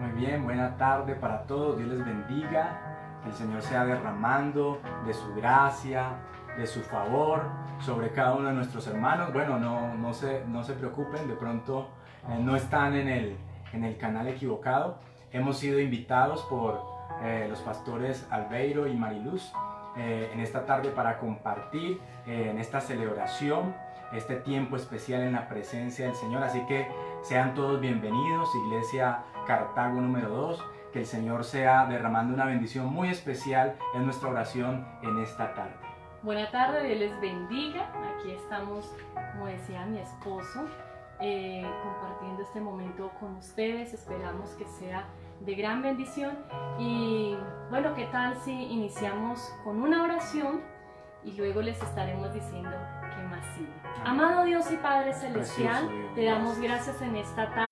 Muy bien, buena tarde para todos, Dios les bendiga, que el Señor sea derramando de su gracia, de su favor sobre cada uno de nuestros hermanos. Bueno, no se preocupen, de pronto no están en el canal equivocado. Hemos sido invitados por los pastores Albeiro y Mariluz en esta tarde para compartir en esta celebración, este tiempo especial en la presencia del Señor. Así que sean todos bienvenidos, Iglesia Cartago número 2, que el Señor sea derramando una bendición muy especial en nuestra oración en esta tarde. Buena tarde, Dios les bendiga. Aquí estamos, como decía mi esposo, compartiendo este momento con ustedes. Esperamos que sea de gran bendición. Y bueno, ¿qué tal si iniciamos con una oración y luego les estaremos diciendo qué más sigue? Amado Dios y Padre Celestial, te damos gracias en esta tarde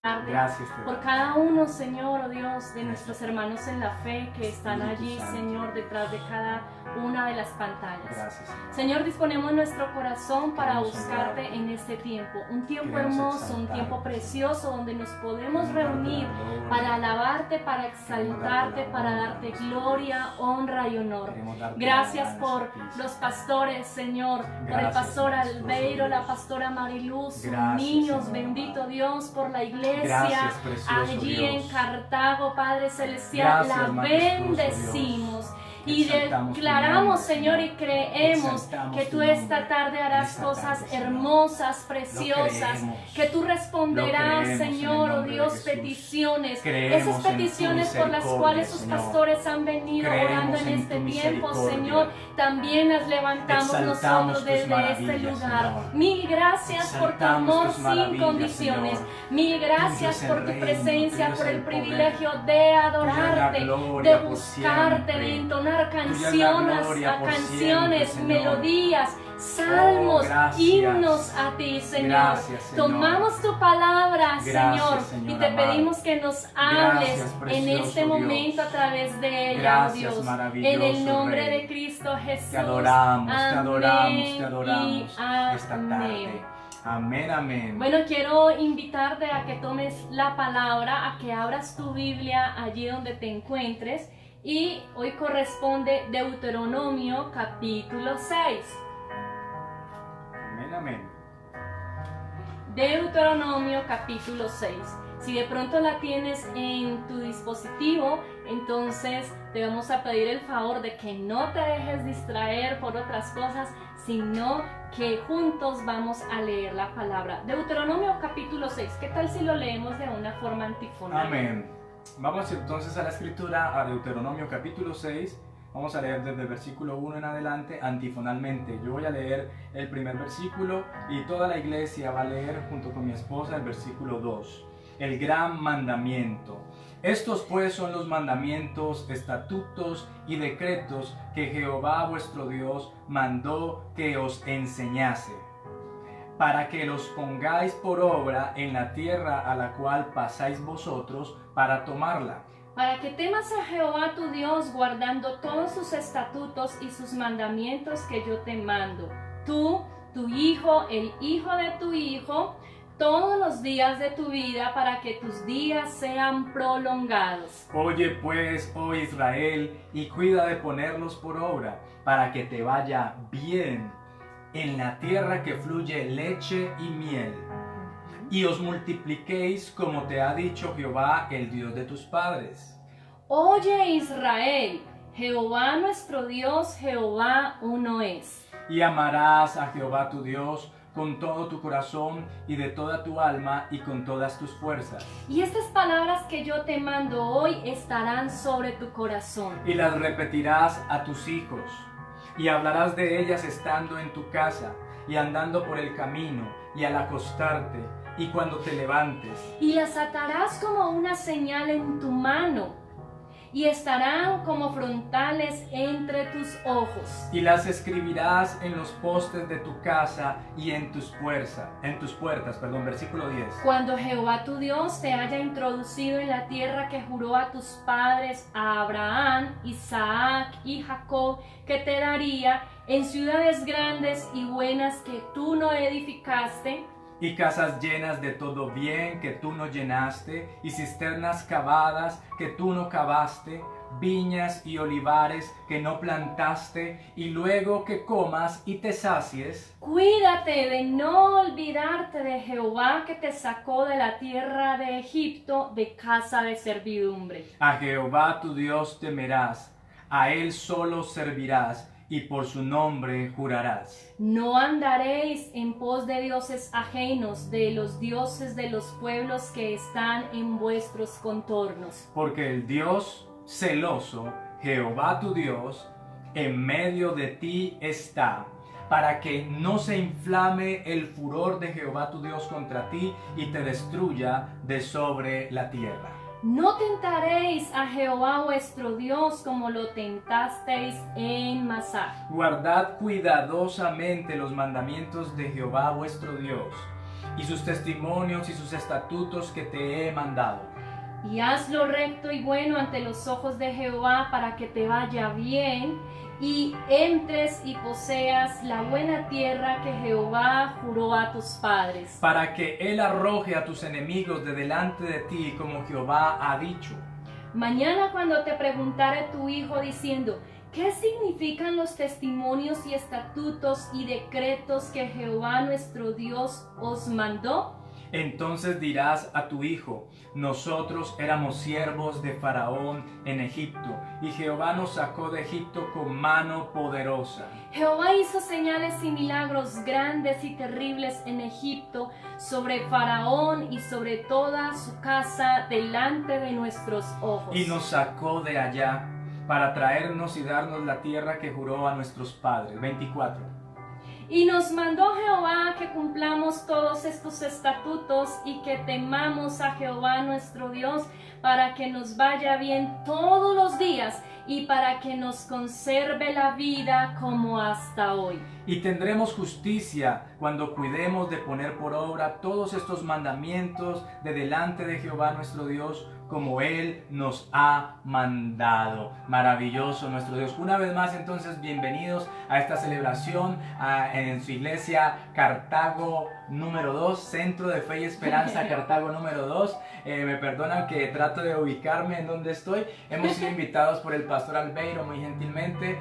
por cada uno, Señor, oh Dios, de nuestros hermanos en la fe que están allí, Señor, detrás de cada una de las pantallas. Señor, disponemos nuestro corazón para buscarte en este tiempo, un tiempo hermoso, un tiempo precioso donde nos podemos reunir para alabarte, para exaltarte, para darte gloria, honra y honor. Gracias por los pastores, Señor, por el pastor Albeiro, la pastora Mariluz, sus niños, bendito Dios, por la iglesia allí en Cartago, Padre Celestial, la bendecimos. Y declaramos, Señor, y creemos que tú esta tarde harás cosas hermosas, preciosas, que tú responderás, Señor, oh Dios, peticiones, esas peticiones por las cuales sus pastores han venido orando en este tiempo, Señor, también las levantamos nosotros desde este lugar. Mil gracias por tu amor sin condiciones, mil gracias por tu presencia, por el privilegio de adorarte, de buscarte, de entonar canciones, melodías, salmos, himnos a ti, Señor. Tomamos tu palabra, Señor, y te pedimos que nos hables en este momento a través de ella, oh Dios. En el nombre de Cristo Jesús. Te adoramos, amén, te adoramos, te adoramos y esta tarde. Amén, amén. Bueno, quiero invitarte a que tomes la palabra, a que abras tu Biblia allí donde te encuentres. Y hoy corresponde Deuteronomio capítulo 6. Amén, amén. Deuteronomio capítulo 6. Si de pronto la tienes en tu dispositivo, entonces te vamos a pedir el favor de que no te dejes distraer por otras cosas, sino que juntos vamos a leer la palabra. Deuteronomio capítulo 6. ¿Qué tal si lo leemos de una forma antifonal? Amén. Vamos entonces a la escritura, a Deuteronomio capítulo 6. Vamos a leer desde el versículo 1 en adelante antifonalmente. Yo voy a leer el primer versículo y toda la iglesia va a leer junto con mi esposa el versículo 2. El gran mandamiento. Estos pues son los mandamientos, estatutos y decretos que Jehová vuestro Dios mandó que os enseñase, para que los pongáis por obra en la tierra a la cual pasáis vosotros para tomarla. Para que temas a Jehová tu Dios, guardando todos sus estatutos y sus mandamientos que yo te mando, tú, tu hijo, el hijo de tu hijo, todos los días de tu vida, para que tus días sean prolongados. Oye pues, oh Israel, y cuida de ponerlos por obra, para que te vaya bien en la tierra que fluye leche y miel, y os multipliquéis como te ha dicho Jehová, el Dios de tus padres. Oye Israel, Jehová nuestro Dios, Jehová uno es. Y amarás a Jehová tu Dios con todo tu corazón y de toda tu alma y con todas tus fuerzas. Y estas palabras que yo te mando hoy estarán sobre tu corazón. Y las repetirás a tus hijos, y hablarás de ellas estando en tu casa, y andando por el camino, y al acostarte, y cuando te levantes. Y las atarás como una señal en tu mano, y estarán como frontales entre tus ojos. Y las escribirás en los postes de tu casa y en tus puertas. Versículo 10. Cuando Jehová tu Dios te haya introducido en la tierra que juró a tus padres, a Abraham, Isaac y Jacob, que te daría, en ciudades grandes y buenas que tú no edificaste, y casas llenas de todo bien que tú no llenaste, y cisternas cavadas que tú no cavaste, viñas y olivares que no plantaste, y luego que comas y te sacies. Cuídate de no olvidarte de Jehová que te sacó de la tierra de Egipto, de casa de servidumbre. A Jehová tu Dios temerás, a él solo servirás, y por su nombre jurarás. No andaréis en pos de dioses ajenos, de los dioses de los pueblos que están en vuestros contornos. Porque el Dios celoso, Jehová tu Dios, en medio de ti está, para que no se inflame el furor de Jehová tu Dios contra ti y te destruya de sobre la tierra. No tentaréis a Jehová vuestro Dios como lo tentasteis en Masá. Guardad cuidadosamente los mandamientos de Jehová vuestro Dios, y sus testimonios y sus estatutos que te he mandado. Y haz lo recto y bueno ante los ojos de Jehová para que te vaya bien y entres y poseas la buena tierra que Jehová juró a tus padres. Para que él arroje a tus enemigos de delante de ti, como Jehová ha dicho. Mañana cuando te preguntare tu hijo diciendo, ¿qué significan los testimonios y estatutos y decretos que Jehová nuestro Dios os mandó? Entonces dirás a tu hijo, nosotros éramos siervos de Faraón en Egipto, y Jehová nos sacó de Egipto con mano poderosa. Jehová hizo señales y milagros grandes y terribles en Egipto sobre Faraón y sobre toda su casa delante de nuestros ojos. Y nos sacó de allá para traernos y darnos la tierra que juró a nuestros padres. 24. Y nos mandó Jehová que cumplamos todos estos estatutos y que temamos a Jehová nuestro Dios para que nos vaya bien todos los días y para que nos conserve la vida como hasta hoy. Y tendremos justicia cuando cuidemos de poner por obra todos estos mandamientos de delante de Jehová nuestro Dios, como Él nos ha mandado. Maravilloso nuestro Dios. Una vez más, entonces, bienvenidos a esta celebración en su iglesia Cartago número 2, Centro de Fe y Esperanza Cartago número 2. Me perdonan que trato de ubicarme en donde estoy. Hemos sido invitados por el pastor Albeiro muy gentilmente,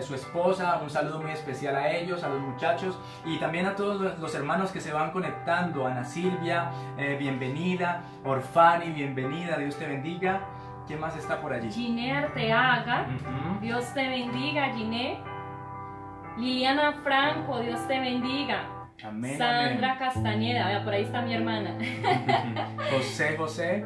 su esposa. Un saludo muy especial a ellos, a los muchachos, y también a todos los hermanos que se van conectando. Ana Silvia, bienvenida. Orfani, bienvenida. Dios te bendiga. ¿Quién más está por allí? Giné Arteaga, Dios te bendiga, Giné. Liliana Franco, Dios te bendiga. Amén, Sandra amén. Castañeda, vea, por ahí está mi hermana. José,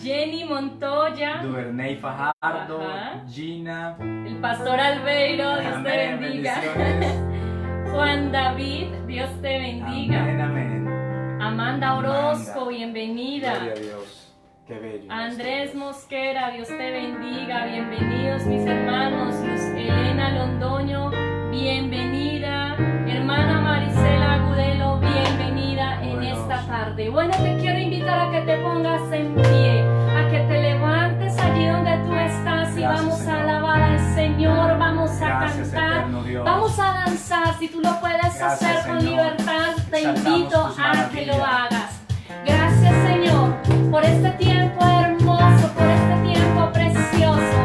Jenny Montoya, Duvernay Fajardo, Ajá. Gina. el pastor Albeiro, Dios te Amén, bendiga. bendiciones. Juan David, Dios te bendiga. Amén, amén. Amanda Orozco, Amanda. bienvenida. Gloria a Dios. Qué bello. Andrés Mosquera, Dios te bendiga. Bienvenidos mis hermanos. Luz Elena Londoño, bienvenida. Hermana Marisela Agudelo, bienvenida en esta tarde. Bueno, te quiero invitar a que te pongas en pie, a que te levantes allí donde tú estás y Gracias, vamos Señor. a alabar al Señor, vamos a Gracias, cantar, eterno Dios. vamos a danzar. Si tú lo puedes Gracias, hacer con Señor. libertad, te Exaltamos invito tus a que lo maravillas. hagas. Gracias, Señor, por este tiempo hermoso, por este tiempo precioso,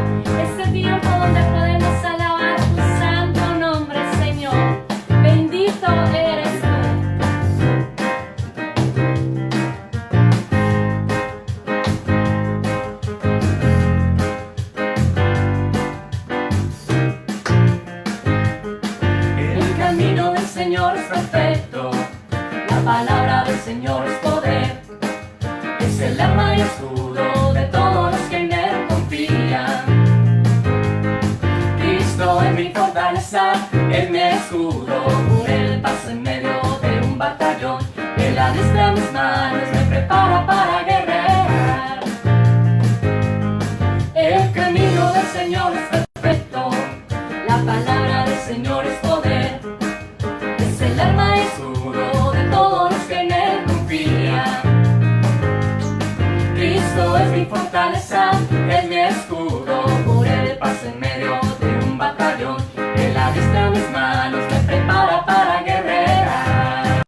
este tiempo donde podemos alabar tu santo nombre, Señor. Bendito eres tú. El camino del Señor es perfecto, la palabra del Señor es poder, es el arma y escudo de todos los que en Él confían. Cristo es mi fortaleza, es mi escudo, Él pasa en medio de un batallón, Él adiestra mis manos, me prepara para guerrear. El camino del Señor es perfecto, la palabra del Señor es poder, es el arma y escudo de todos los que en Él confían. Cristo es mi fortaleza, es mi escudo, por Él paso en medio de un batallón, Él adiestra mis manos, me prepara para guerrear.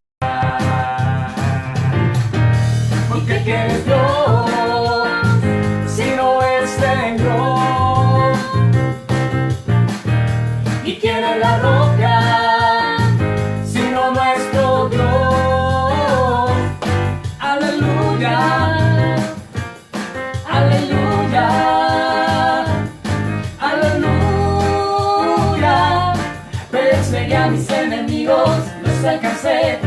quién es Dios si no es Señor? ¿Y quién es la roca sino nuestro Dios? Aleluya, aleluya, aleluya. Perseguí a mis enemigos, los alcancé,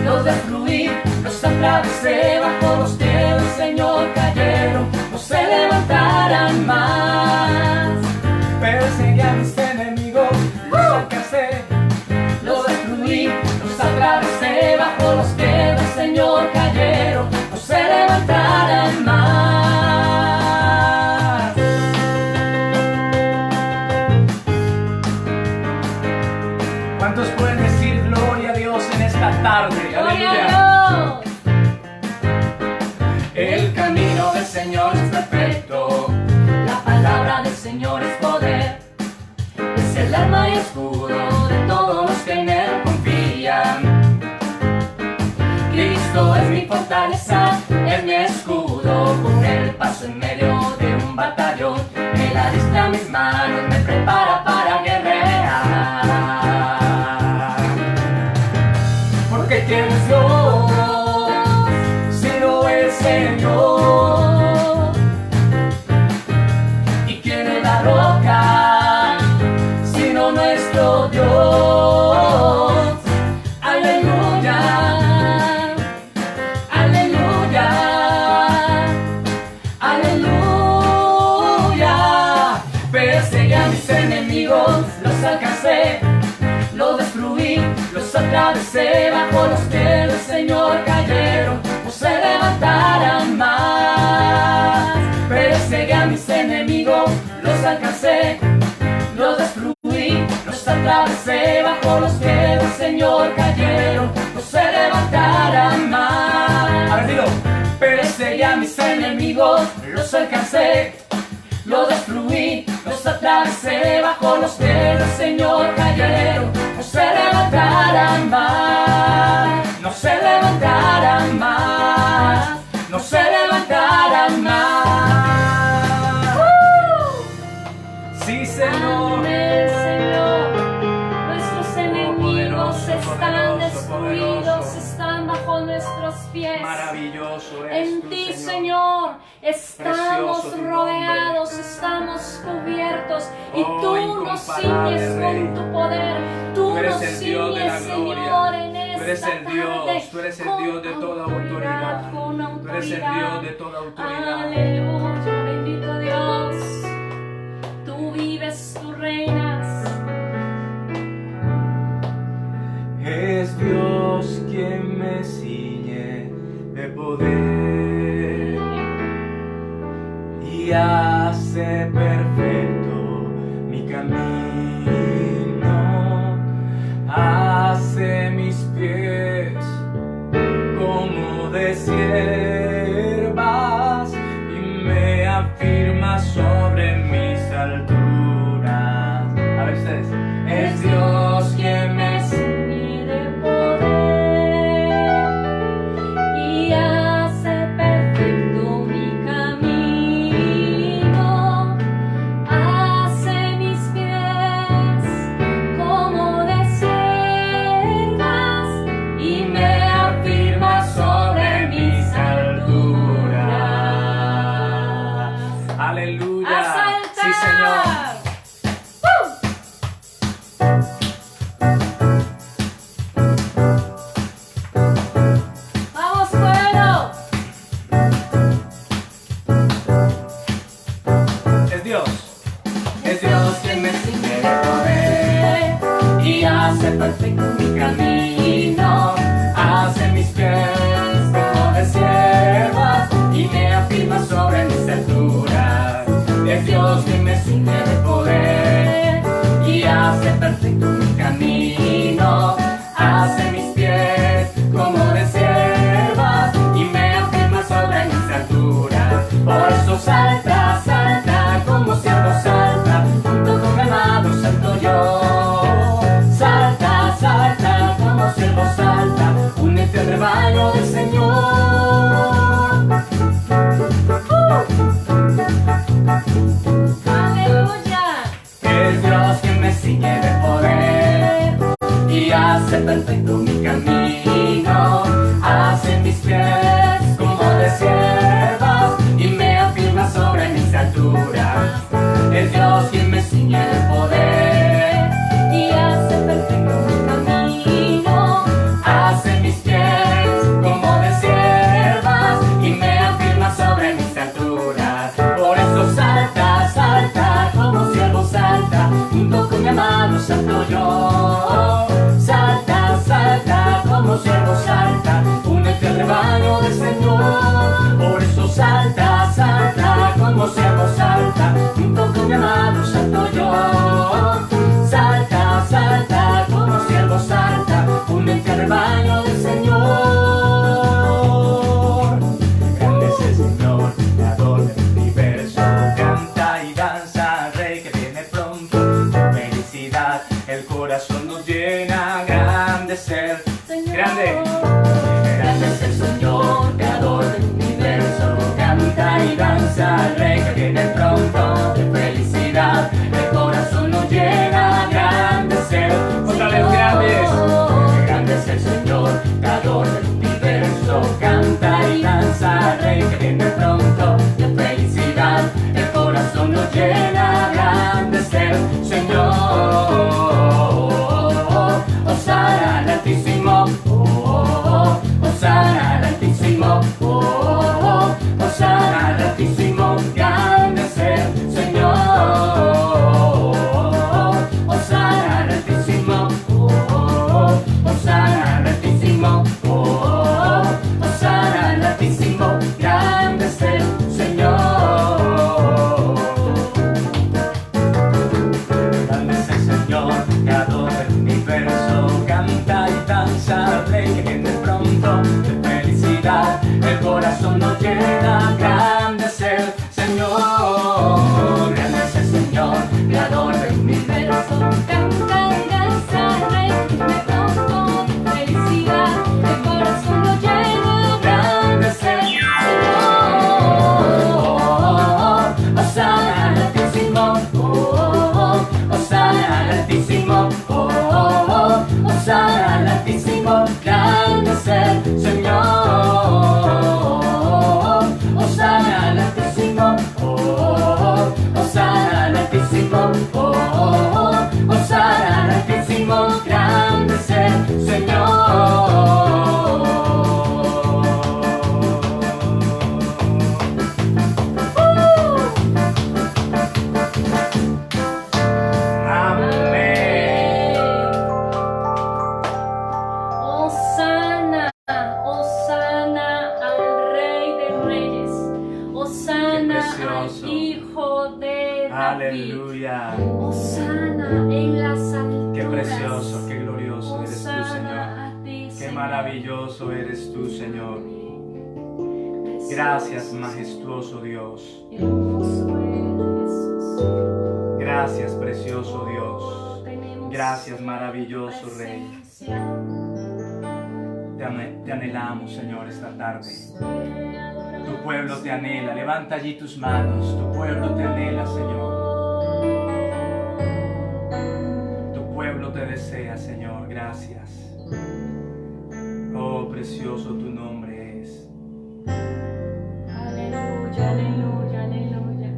los destruí, los atravesé, bajo los pies del Señor cayeron, no se levantarán más. Perseguí a mis enemigos, los alcancé, los destruí, los atravesé, bajo los pies del Señor cayeron, no se levantarán más. ¿Cuántos pueden decir gloria a Dios en esta tarde? Aleluya. El camino del Señor es perfecto, la palabra del Señor es poder, es el arma y escudo de todos los que en Él confían. Cristo es mi fortaleza, es mi escudo, con Él paso en medio de un batallón, Él alistra mis manos, me prepara para guerrear. Porque ¿quién es Dios si no es Señor? ¿Y quién es la roca sino nuestro Dios? Aleluya, aleluya, aleluya. Perseguí a mis enemigos, los alcancé, los destruí, los atravesé, bajo los pies del Señor cayeron, no se levantarán más. Perseguí a mis enemigos, los alcancé, los destruí, los atravesé, bajo los pies del Señor cayeron, no se levantarán más. A ver, dilo. Perseguí a mis enemigos, los alcancé, los destruí, los atravesé, bajo los pies del Señor cayeron, no se levantarán más, no se levantarán más, no se levantarán más. Sí, Señor. Amén, Señor. Nuestros enemigos están destruidos, están bajo nuestros pies. Maravilloso es En tu ti, Señor. Señor, estamos Precioso tu rodeados, nombre. estamos cubiertos y Oh, tú nos incomparable ciñes Rey. con tu poder. Tú Tú eres nos el Dios de la ciñes, gloria. Señor, en Tú eres esta el Dios, tarde, tú eres el con Dios de toda autoridad. con Tú eres el autoridad. Dios de toda autoridad. Aleluya, bendito Dios. Tú vives, tú reinas. Es Dios quien me ciñe de poder y hace perfecto mi camino, hace mis pies como de siervas y me afirma sobre mis alturas. A ver ustedes. Es Dios quien me ciñe de poder y hace perfecto mi camino, hace mis pies corazón no llena. Grande es el Señor, grande es el Señor, creador del universo. Cantarás al Rey, me pongo felicidad, el corazón lo lleno. Grande es el Señor, Hosana al Altísimo, Hosana al Altísimo, Hosana al Altísimo. Grande es el Señor, Hosana al Altísimo, Hosana al Altísimo, Hosana al Altísimo. Grande es el Señor. Hosana, Hosana al Rey de Reyes, Hosana precioso. al Hijo de David, Aleluya. Hosana en las alturas. Qué precioso, qué glorioso eres tú, Señor. Hosana a ti, Qué Señor. maravilloso eres tú, Señor. Gracias, majestuoso Dios. Hermoso eres, Jesús. Gracias, precioso Dios. Tenemos Gracias, maravilloso Rey. presencia. Te anhelamos, Señor, esta tarde. Te adoramos. Tu pueblo te anhela. Levanta allí tus manos. Tu pueblo te anhela, Señor. Tu pueblo te desea, Señor. Gracias. Oh, precioso tu nombre es. Aleluya, aleluya, aleluya.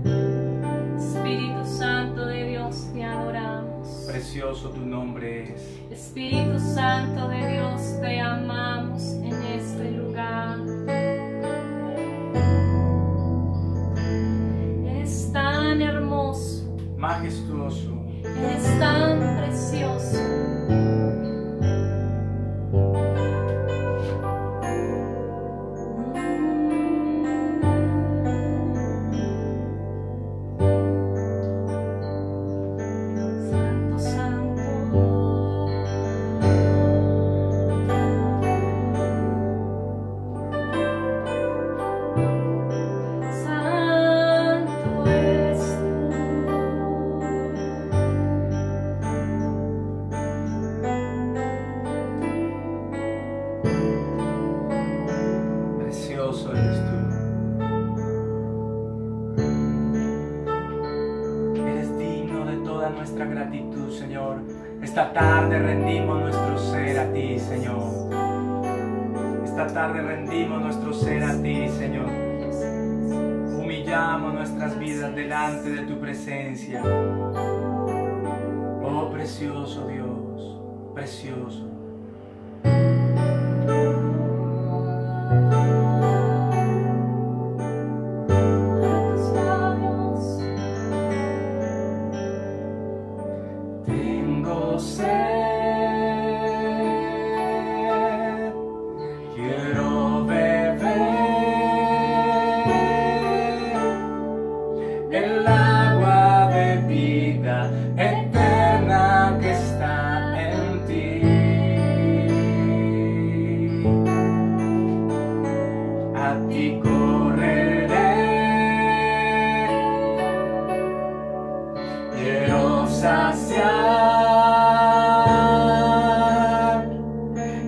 Espíritu Santo de Dios, te adoramos. Precioso tu nombre es. Espíritu Santo de Dios, te amamos en este lugar. Eres tan hermoso, Majestuoso. eres tan precioso. Santo, santo. Santo eres Precioso eres tú. Eres digno de toda nuestra gratitud, Señor. Esta tarde rendimos nuestro ser a ti, Señor. Esta tarde rendimos nuestro ser a ti, Señor. Humillamos nuestras vidas delante de tu presencia. Oh, precioso Dios, precioso. tus labios. Tengo sed, quiero beber el agua de vida eterna que está en ti. A ti correré, quiero saciar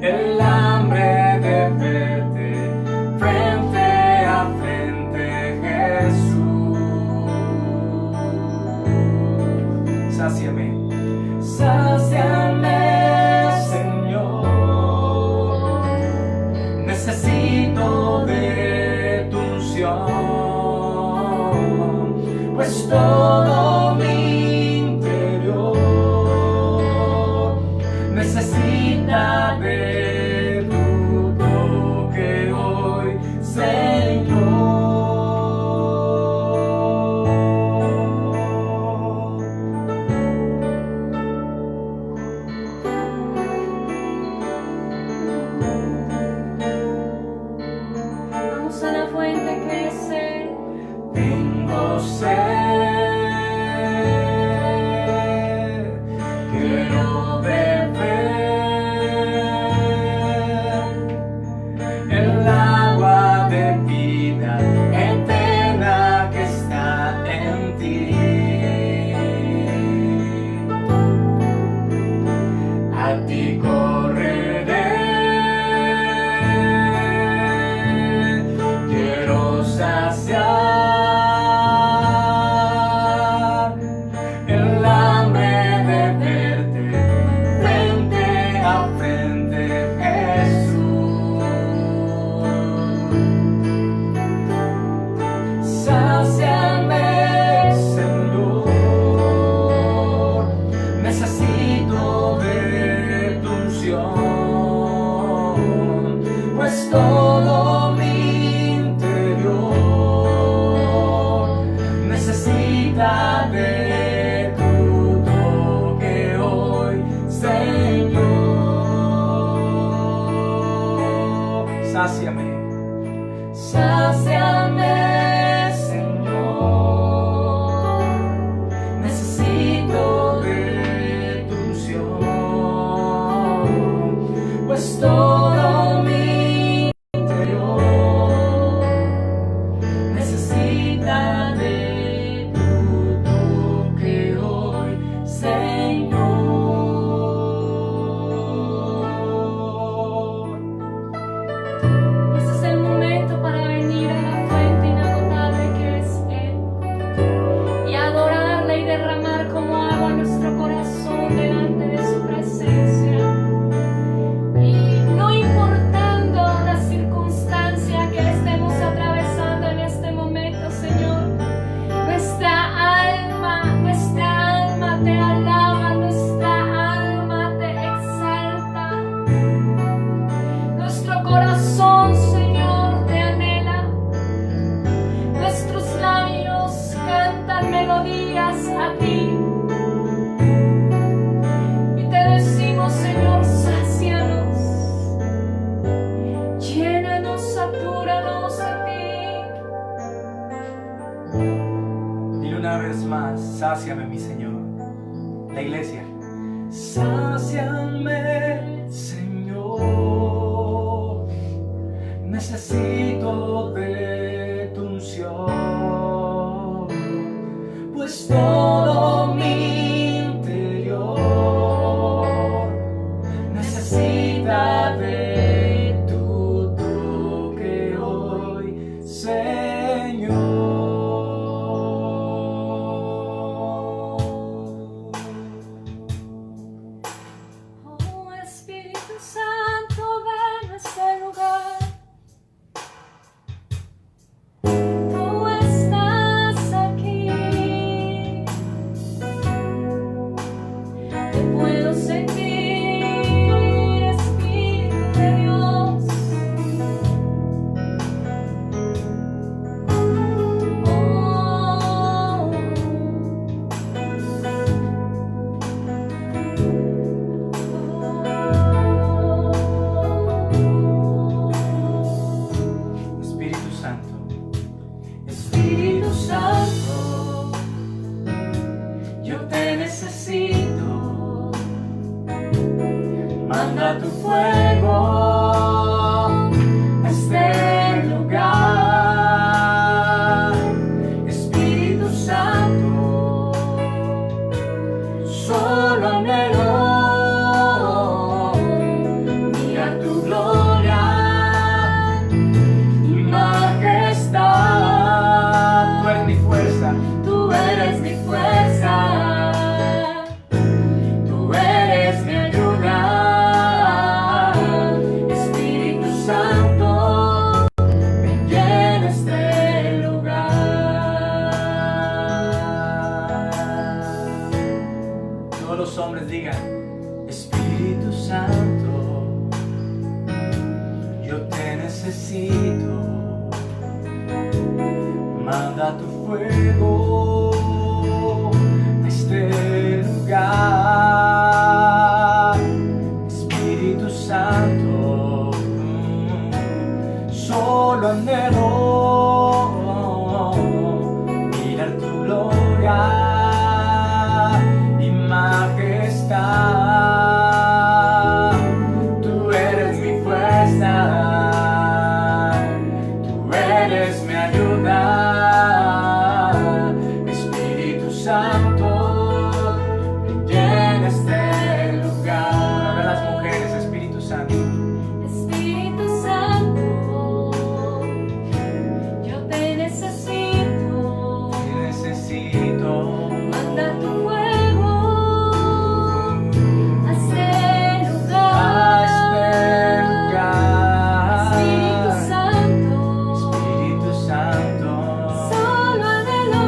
el hambre de verte frente a frente, Jesús. Sáciame, sáciame, Señor. Necesito de tu unción, pues todo mi interior necesita de tu toque hoy, Señor. Vamos a la fuente que es Él. Tengo sed, quiero beber el agua de vida sáciame, Señor, necesito de tu unción, pues todo mi interior necesita de tu toque hoy, Señor. Este es el momento para venir a la fuente inagotable que es Él y adorarle y derramar como agua nuestro corazón delante de su presencia. Y no importando la circunstancia que estemos atravesando en este momento, Señor, nuestra alma te alaba, nuestra alma te exalta, nuestro corazón, Señor, te anhela, nuestros labios cantan melodías a ti. Y te decimos, Señor, sácianos, llénanos, satúranos de ti. Dile una vez más, sáciame mi Señor. La iglesia. Sáciame, Señor, necesito de tu unción, pues todo mi interior necesita de tu toque hoy, Señor. Oh Espíritu Santo, ven a este lugar. Tú estás aquí. Te puedo sentir, Espíritu de Dios. Espíritu Santo. Espíritu Santo, yo te necesito. Manda tu fuego a este lugar. Espíritu Santo, solo anhelo mirar tu gloria y majestad. Tú eres mi fuerza. Tú eres mi fuerza, tú eres mi ayuda. Espíritu Santo, ven, llena este lugar. Todos los hombres digan, Espíritu Santo, yo te necesito. Manda tu fuego a este lugar. Espíritu Santo, solo anhelo mirar tu gloria y majestad. Tú eres mi fuerza, tú eres mi ayuda. Espíritu Santo, ven, llena este lugar. Ahora las mujeres, Espíritu Santo. Espíritu Santo, yo te necesito. Te necesito. Manda tu fuego a este A este lugar. lugar. Espíritu Santo, Espíritu Santo, solo anhelo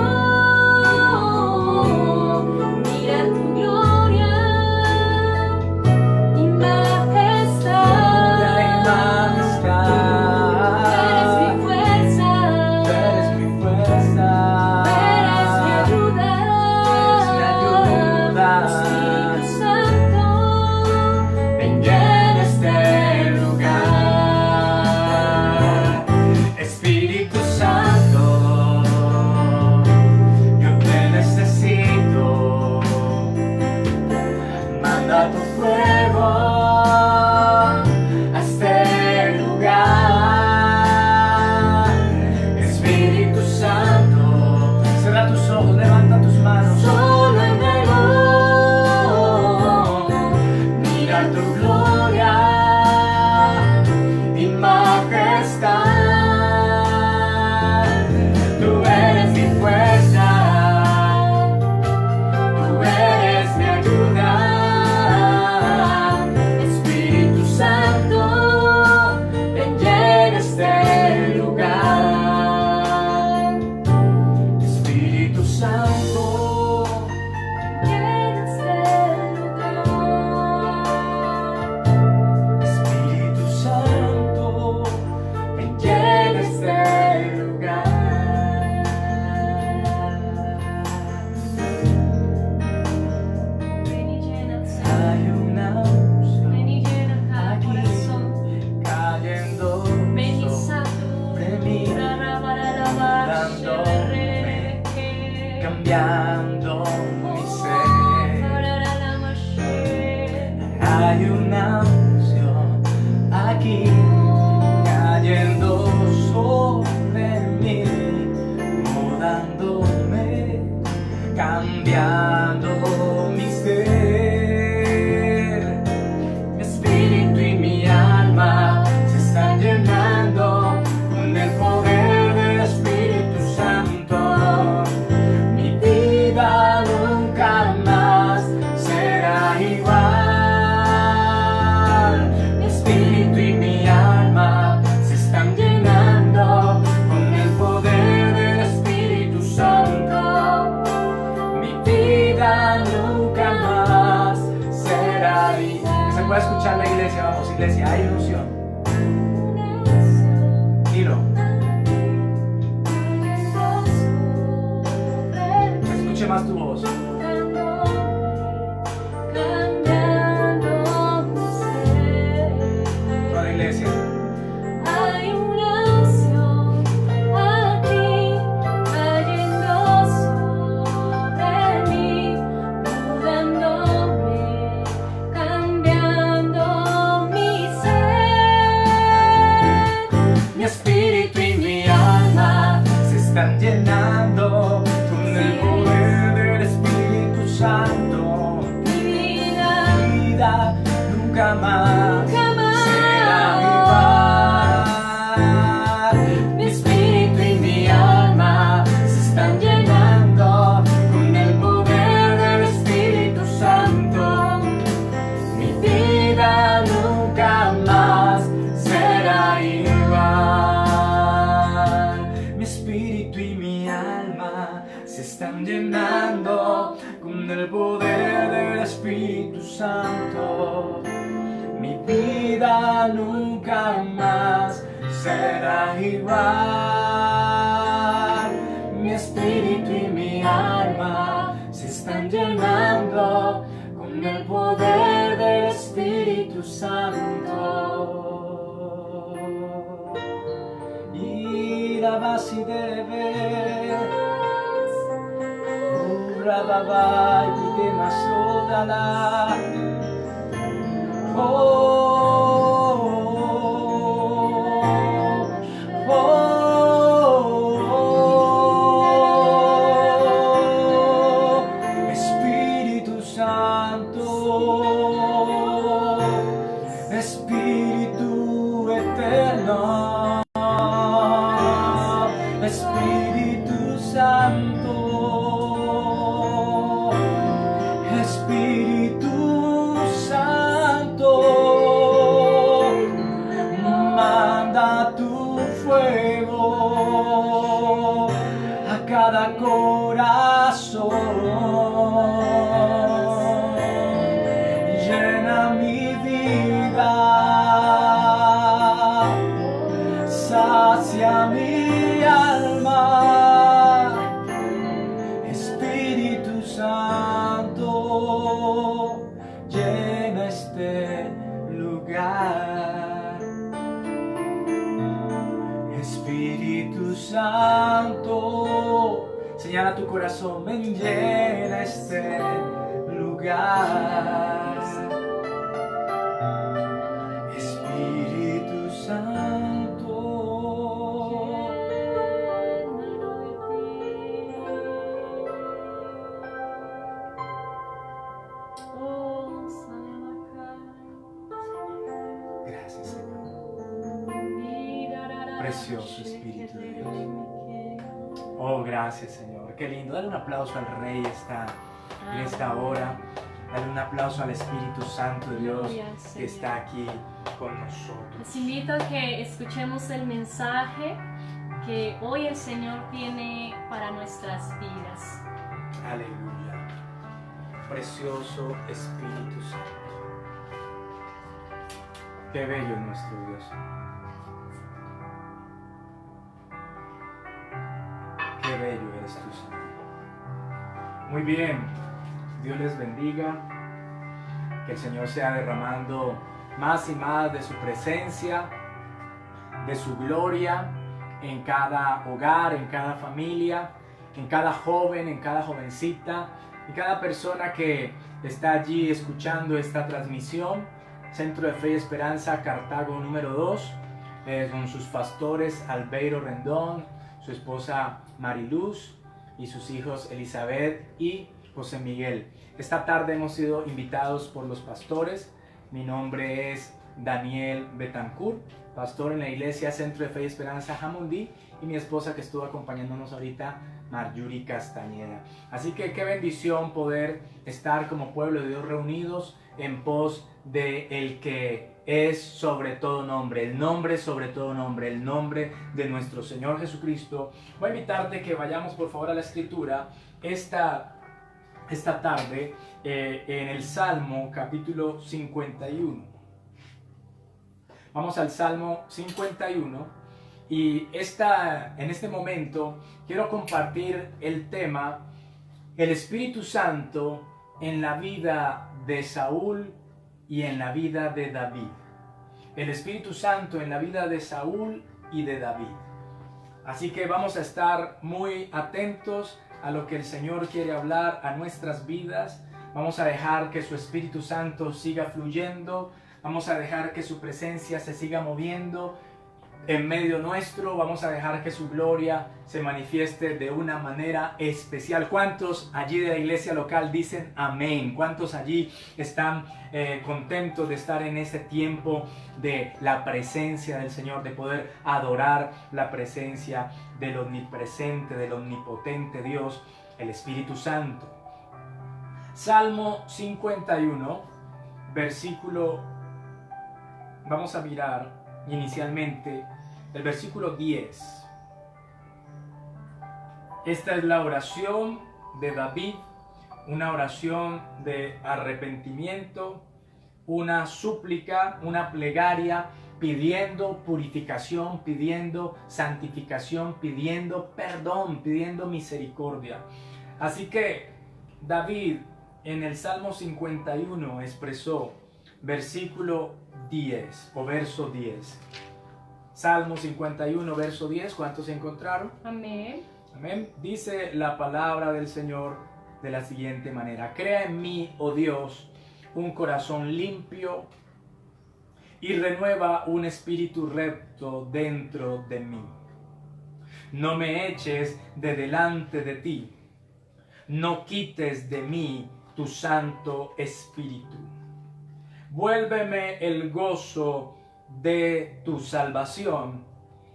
cambiando mi ser. Hay una unción aquí cayendo sobre mí, mudándome, cambiando mi ser. Mi espíritu y mi alma se están llenando con el poder del Espíritu Santo. Mi vida nunca más será igual. Mi espíritu y mi alma se están llenando con el poder del Espíritu Santo. Mi vida nunca más será igual. ¿Se puede escuchar la iglesia? Vamos, iglesia, hay unción. Dilo. Escuche más tu voz. Toda la iglesia. Hay una unción aquí cayendo sobre mí, mudándome, cambiando mi ser. Mi espíritu y mi alma se están llenando con el poder del Espíritu Santo. Mi vida Nunca más nunca más será igual. Mi espíritu y mi alma se están llenando con el poder del Espíritu Santo. Mi vida nunca más será igual. Mi espíritu y mi alma se están llenando con el poder del Espíritu Santo. Mi vida nunca más será igual. Mi espíritu y mi alma se están llenando con el poder del Espíritu Santo. Y la base debe Rababa y de Masodala. Espíritu Santo, Espíritu eterno, Espíritu Santo, Espíritu Santo, manda tu fuego a cada corazón, llena mi vida, sacia mi alma. Espíritu Santo, llena este lugar. Espíritu Santo, señala tu corazón, ven, llena este lugar. Espíritu Santo, gracias, Señor. Precioso Espíritu de Dios. Oh, gracias, Señor. Qué lindo. Dale un aplauso al Rey en esta hora. Dale un aplauso al Espíritu Santo de Dios que está aquí con nosotros. Les invito a que escuchemos el mensaje que hoy el Señor tiene para nuestras vidas. Aleluya. Precioso Espíritu Santo. Qué bello es nuestro Dios. Qué bello eres tú, Señor. Muy bien. Dios les bendiga. Que el Señor sea derramando más y más de su presencia, de su gloria en cada hogar, en cada familia. en cada joven, en cada jovencita, y cada persona que está allí escuchando esta transmisión. Centro de Fe y Esperanza Cartago número 2, con sus pastores Albeiro Rendón, su esposa Mariluz y sus hijos Elizabeth y José Miguel. Esta tarde hemos sido invitados por los pastores. Mi nombre es Daniel Betancourt, pastor en la iglesia Centro de Fe y Esperanza Jamundí, y mi esposa que estuvo acompañándonos ahorita, Marjorie Castañeda. Así que qué bendición poder estar como pueblo de Dios reunidos en pos de el que es sobre todo nombre, el nombre sobre todo nombre, el nombre de nuestro Señor Jesucristo. Voy a invitarte que vayamos por favor a la Escritura esta tarde en el Salmo capítulo 51. Vamos al Salmo 51 y en este momento quiero compartir el tema el Espíritu Santo en la vida de Saúl y en la vida de David. El Espíritu Santo en la vida de Saúl y de David. Así que vamos a estar muy atentos a lo que el Señor quiere hablar a nuestras vidas. Vamos a dejar que su Espíritu Santo siga fluyendo. Vamos a dejar que su presencia se siga moviendo en medio nuestro. Vamos a dejar que su gloria se manifieste de una manera especial. ¿Cuántos allí de la iglesia local dicen amén? ¿Cuántos allí están contentos de estar en este tiempo de la presencia del Señor, de poder adorar la presencia del omnipresente, del omnipotente Dios, el Espíritu Santo? Salmo 51, versículo, vamos a mirar inicialmente el versículo 10. Esta es la oración de David, una oración de arrepentimiento, una súplica, una plegaria, pidiendo purificación, pidiendo santificación, pidiendo perdón, pidiendo misericordia. Así que David en el Salmo 51 expresó versículo 10 o verso 10. Salmo 51, verso 10. ¿Cuántos se encontraron? Amén. Amén. Dice la palabra del Señor de la siguiente manera: crea en mí, oh Dios, un corazón limpio y renueva un espíritu recto dentro de mí. No me eches de delante de ti, no quites de mí tu Santo Espíritu. Vuélveme el gozo de tu salvación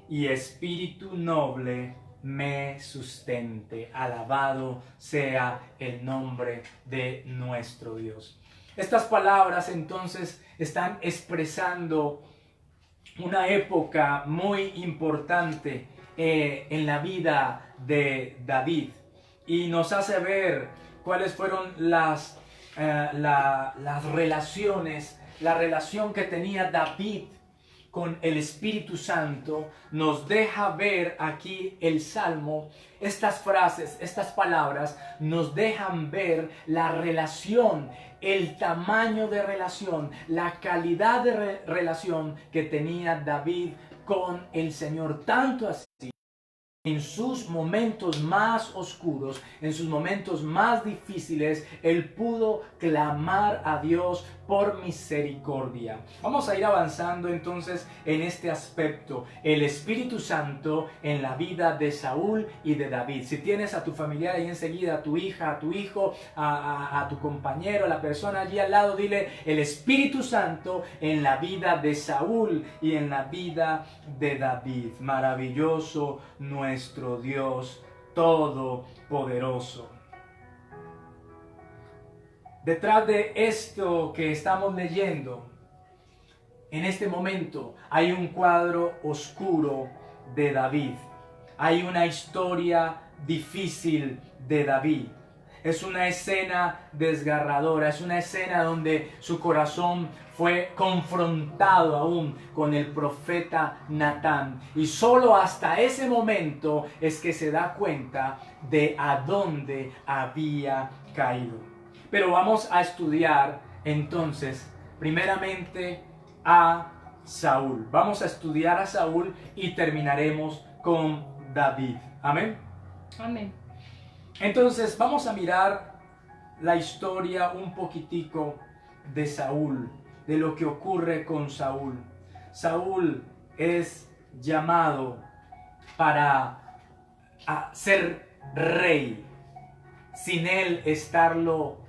y espíritu noble me sustente. Alabado sea el nombre de nuestro Dios. Estas palabras entonces están expresando una época muy importante en la vida de David, y nos hace ver cuáles fueron las relaciones, la relación que tenía David con el Espíritu Santo. Nos deja ver aquí el Salmo, estas frases, estas palabras nos dejan ver la relación, el tamaño de relación, la calidad de relación que tenía David con el Señor, tanto así en sus momentos más oscuros, en sus momentos más difíciles, él pudo clamar a Dios por misericordia. Vamos a ir avanzando entonces en este aspecto, el Espíritu Santo en la vida de Saúl y de David. Si tienes a tu familiar ahí enseguida, a tu hija, a tu hijo, a tu compañero, a la persona allí al lado, dile: el Espíritu Santo en la vida de Saúl y en la vida de David. Maravilloso nuestro Dios todopoderoso. Detrás de esto que estamos leyendo, en este momento hay un cuadro oscuro de David. Hay una historia difícil de David. Es una escena desgarradora, es una escena donde su corazón fue confrontado aún con el profeta Natán. Y solo hasta ese momento es que se da cuenta de a dónde había caído. Pero vamos a estudiar entonces primeramente a Saúl. Vamos a estudiar a Saúl y terminaremos con David. Amén. Amén. Entonces vamos a mirar la historia un poquitico de Saúl, de lo que ocurre con Saúl. Saúl es llamado para ser rey, sin él estarlo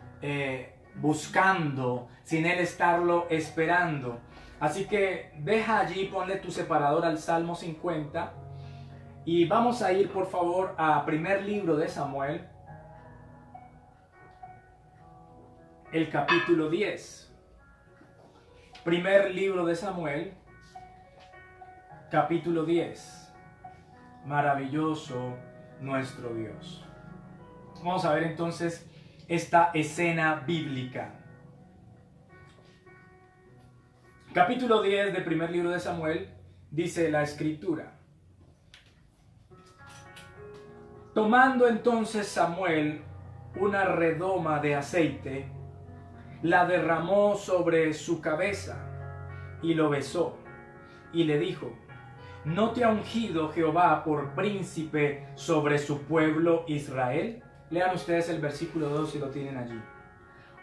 buscando, sin él estarlo esperando. Así que deja allí, ponle tu separador al Salmo 50 y vamos a ir por favor a primer libro de Samuel, el capítulo 10. Primer libro de Samuel, capítulo 10. Maravilloso nuestro Dios. Vamos a ver entonces esta escena bíblica. Capítulo 10 del primer libro de Samuel, dice la escritura: tomando entonces Samuel una redoma de aceite, la derramó sobre su cabeza y lo besó y le dijo: ¿no te ha ungido Jehová por príncipe sobre su pueblo Israel? Lean ustedes el versículo 2 si lo tienen allí.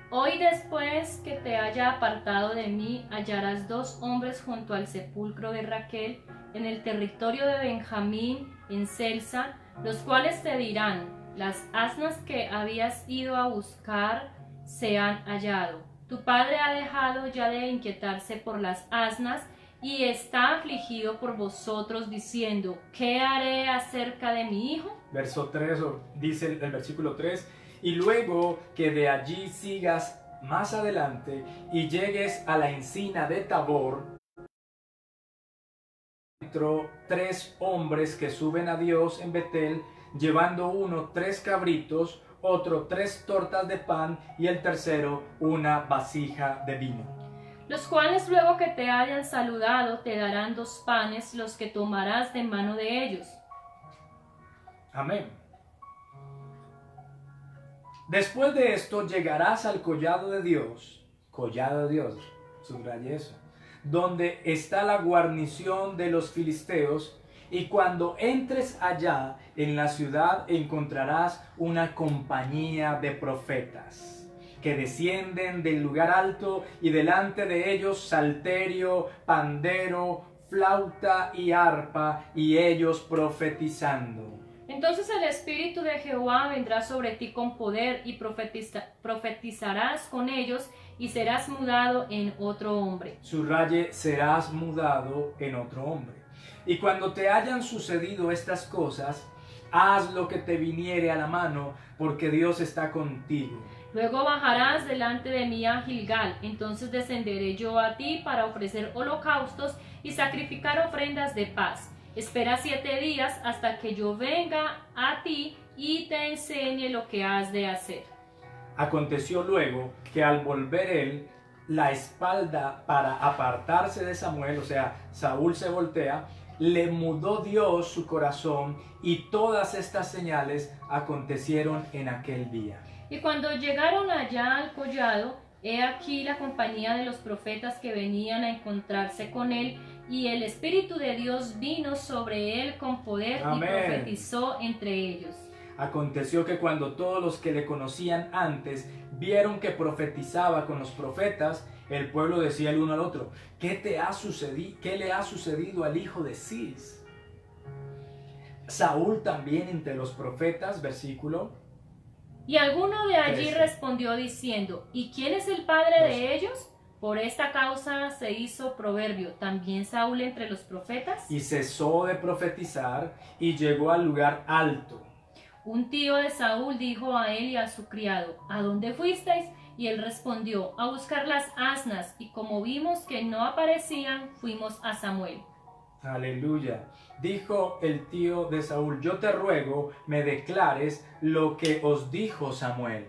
Hoy después que te haya apartado de mí, hallarás 2 hombres junto al sepulcro de Raquel, en el territorio de Benjamín, en Selsa, los cuales te dirán: las asnas que habías ido a buscar se han hallado. Tu padre ha dejado ya de inquietarse por las asnas y está afligido por vosotros, diciendo: ¿qué haré acerca de mi hijo? Verso 3, dice el versículo 3: y luego que de allí sigas más adelante y llegues a la encina de Tabor, encontró 3 hombres que suben a Dios en Betel, llevando uno 3 cabritos, otro 3 tortas de pan y el tercero una vasija de vino. Los cuales luego que te hayan saludado te darán 2 panes, los que tomarás de mano de ellos. Amén. Después de esto llegarás al collado de Dios, subrayé eso, donde está la guarnición de los filisteos, y cuando entres allá en la ciudad encontrarás una compañía de profetas que descienden del lugar alto, y delante de ellos salterio, pandero, flauta y arpa, y ellos profetizando. Entonces el Espíritu de Jehová vendrá sobre ti con poder, y profetizarás con ellos, y serás mudado en otro hombre. Subraye: serás mudado en otro hombre. Y cuando te hayan sucedido estas cosas, haz lo que te viniere a la mano, porque Dios está contigo. Luego bajarás delante de mí a Gilgal, entonces descenderé yo a ti para ofrecer holocaustos y sacrificar ofrendas de paz. Espera 7 días hasta que yo venga a ti y te enseñe lo que has de hacer. Aconteció luego que al volver él la espalda para apartarse de Samuel, o sea, Saúl se voltea, le mudó Dios su corazón, y todas estas señales acontecieron en aquel día. Y cuando llegaron allá al collado, he aquí la compañía de los profetas que venían a encontrarse con él, y el Espíritu de Dios vino sobre él con poder. Amén. Y profetizó entre ellos. Aconteció que cuando todos los que le conocían antes vieron que profetizaba con los profetas, el pueblo decía el uno al otro: ¿qué le ha sucedido al hijo de Cis? Saúl también entre los profetas, versículo. Y alguno de allí 13. respondió diciendo: ¿y quién es el padre de ellos? Por esta causa se hizo proverbio: ¿también Saúl entre los profetas? Y cesó de profetizar y llegó al lugar alto. Un tío de Saúl dijo a él y a su criado: ¿a dónde fuisteis? Y él respondió: a buscar las asnas, y como vimos que no aparecían, fuimos a Samuel. Aleluya. Dijo el tío de Saúl: yo te ruego me declares lo que os dijo Samuel.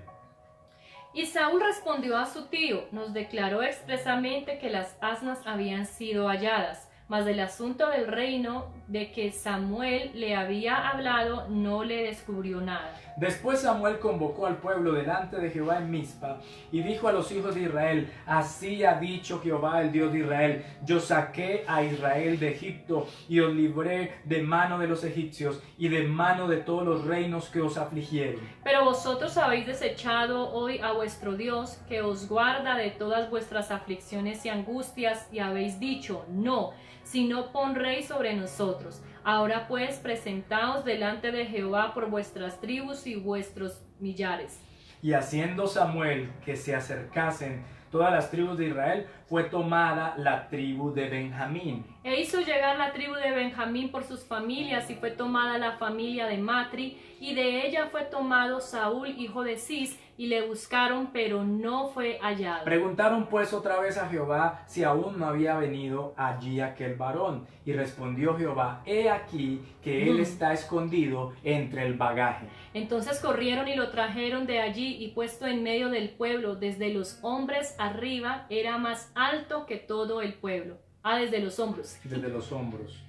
Y Saúl respondió a su tío: nos declaró expresamente que las asnas habían sido halladas. mas del asunto del reino de que Samuel le había hablado no le descubrió nada. Después Samuel convocó al pueblo delante de Jehová en Mizpa y dijo a los hijos de Israel: así ha dicho Jehová, el Dios de Israel: yo saqué a Israel de Egipto y os libré de mano de los egipcios y de mano de todos los reinos que os afligieron. Pero vosotros habéis desechado hoy a vuestro Dios, que os guarda de todas vuestras aflicciones y angustias, y habéis dicho: no, sino pon rey sobre nosotros. Ahora pues presentaos delante de Jehová por vuestras tribus y vuestros millares. Y haciendo Samuel que se acercasen todas las tribus de Israel, fue tomada la tribu de Benjamín. E hizo llegar la tribu de Benjamín por sus familias, y fue tomada la familia de Matri, y de ella fue tomado Saúl, hijo de Cis, y le buscaron, pero no fue hallado. Preguntaron pues otra vez a Jehová si aún no había venido allí aquel varón. Y respondió Jehová: he aquí que él está escondido entre el bagaje. Entonces corrieron y lo trajeron de allí, y puesto en medio del pueblo, desde los hombres arriba, era más alto que todo el pueblo. Desde los hombros. Desde los hombros.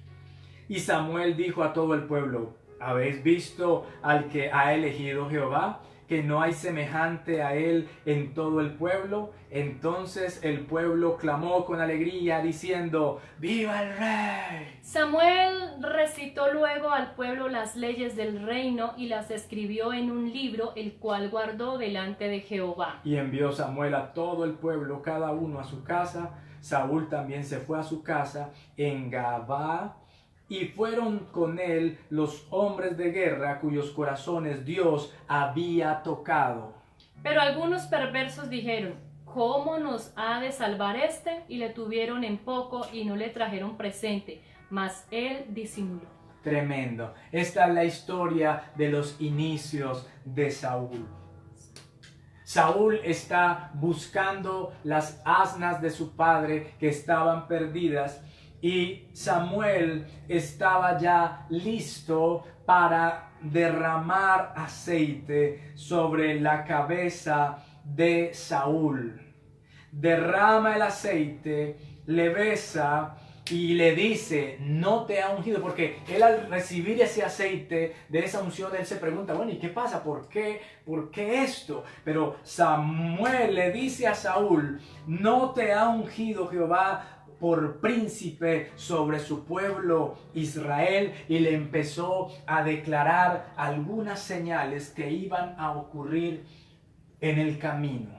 Y Samuel dijo a todo el pueblo: ¿habéis visto al que ha elegido Jehová? Que no hay semejante a él en todo el pueblo. Entonces el pueblo clamó con alegría, diciendo: ¡viva el rey! Samuel recitó luego al pueblo las leyes del reino y las escribió en un libro, el cual guardó delante de Jehová. Y envió Samuel a todo el pueblo, cada uno a su casa. Saúl también se fue a su casa en Gabaa, y fueron con él los hombres de guerra cuyos corazones Dios había tocado. Pero algunos perversos dijeron: ¿cómo nos ha de salvar este? Y le tuvieron en poco y no le trajeron presente, mas él disimuló. Tremendo. Esta es la historia de los inicios de Saúl. Saúl está buscando las asnas de su padre que estaban perdidas, y Samuel estaba ya listo para derramar aceite sobre la cabeza de Saúl. Derrama el aceite, le besa y le dice: no te ha ungido, porque él, al recibir ese aceite de esa unción, él se pregunta: bueno, ¿y qué pasa? ¿Por qué esto? Pero Samuel le dice a Saúl: no te ha ungido Jehová por príncipe sobre su pueblo Israel, y le empezó a declarar algunas señales que iban a ocurrir en el camino.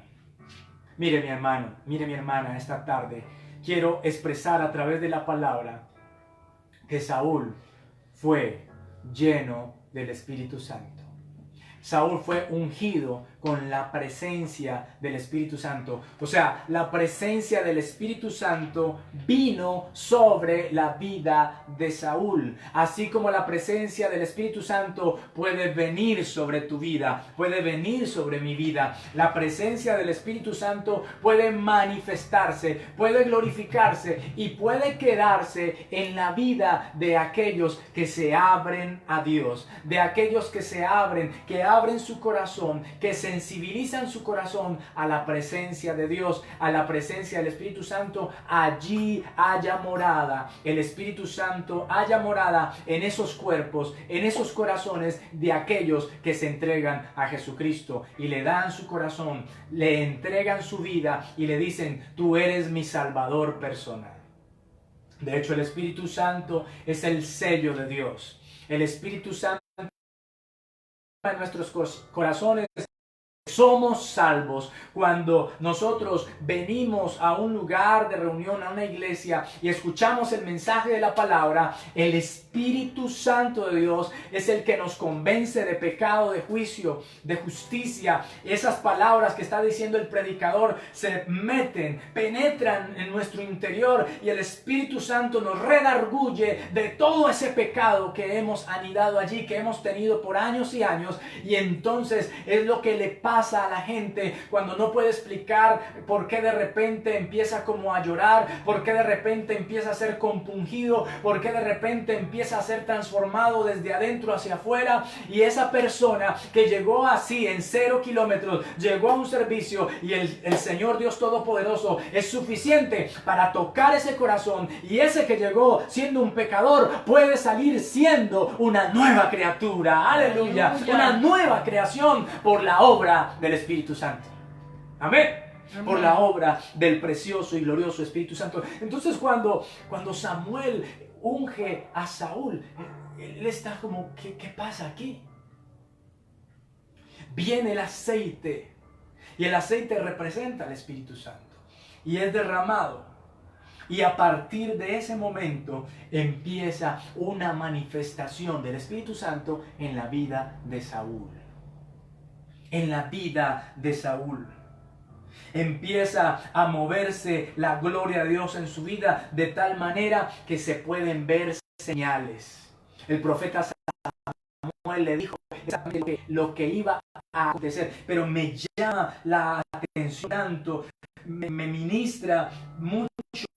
Mire mi hermano, mire mi hermana, esta tarde quiero expresar a través de la palabra que Saúl fue lleno del Espíritu Santo. Saúl fue ungido con la presencia del Espíritu Santo. O sea, la presencia del Espíritu Santo vino sobre la vida de Saúl. Así como la presencia del Espíritu Santo puede venir sobre tu vida, puede venir sobre mi vida. La presencia del Espíritu Santo puede manifestarse, puede glorificarse y puede quedarse en la vida de aquellos que se abren a Dios, de aquellos que se abren, que abren su corazón, que sensibilizan su corazón a la presencia de Dios, a la presencia del Espíritu Santo. Allí haya morada el Espíritu Santo, haya morada en esos cuerpos, en esos corazones de aquellos que se entregan a Jesucristo y le dan su corazón, le entregan su vida y le dicen: tú eres mi Salvador personal. De hecho, el Espíritu Santo es el sello de Dios. El Espíritu Santo en nuestros corazones. Somos salvos cuando nosotros venimos a un lugar de reunión, a una iglesia, y escuchamos el mensaje de la palabra. El Espíritu Santo de Dios es el que nos convence de pecado, de juicio, de justicia. Esas palabras que está diciendo el predicador se meten, penetran en nuestro interior, y el Espíritu Santo nos redarguye de todo ese pecado que hemos anidado allí, que hemos tenido por años y años, y entonces es lo que le pasa pasa a la gente cuando no puede explicar por qué de repente empieza como a llorar, por qué de repente empieza a ser compungido, por qué de repente empieza a ser transformado desde adentro hacia afuera? Y esa persona que llegó así en 0 kilómetros, llegó a un servicio y el Señor Dios Todopoderoso es suficiente para tocar ese corazón, y ese que llegó siendo un pecador puede salir siendo una nueva criatura. Aleluya. Una nueva creación por la obra del Espíritu Santo. Amén. Por la obra del precioso y glorioso Espíritu Santo. Entonces cuando Samuel unge a Saúl, él está como, ¿qué pasa aquí? Viene el aceite, y el aceite representa al Espíritu Santo, y es derramado. Y a partir de ese momento empieza una manifestación del Espíritu Santo en la vida de Saúl. En la vida de Saúl. Empieza a moverse la gloria de Dios en su vida de tal manera que se pueden ver señales. El profeta Samuel le dijo lo que iba a acontecer, pero me llama la atención tanto, me ministra mucho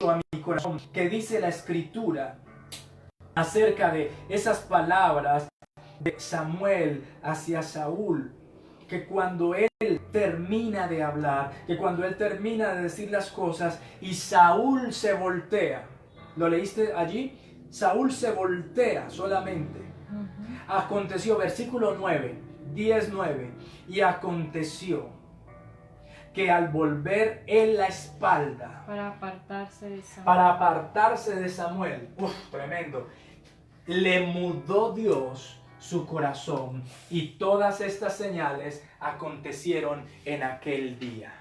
a mi corazón, que dice la Escritura acerca de esas palabras de Samuel hacia Saúl, que cuando él termina de hablar, que cuando él termina de decir las cosas y Saúl se voltea, ¿lo leíste allí? Saúl se voltea solamente. Aconteció, versículo 9, 10:9, y aconteció que al volver él la espalda para apartarse de Samuel, tremendo, le mudó Dios su corazón, y todas estas señales acontecieron en aquel día.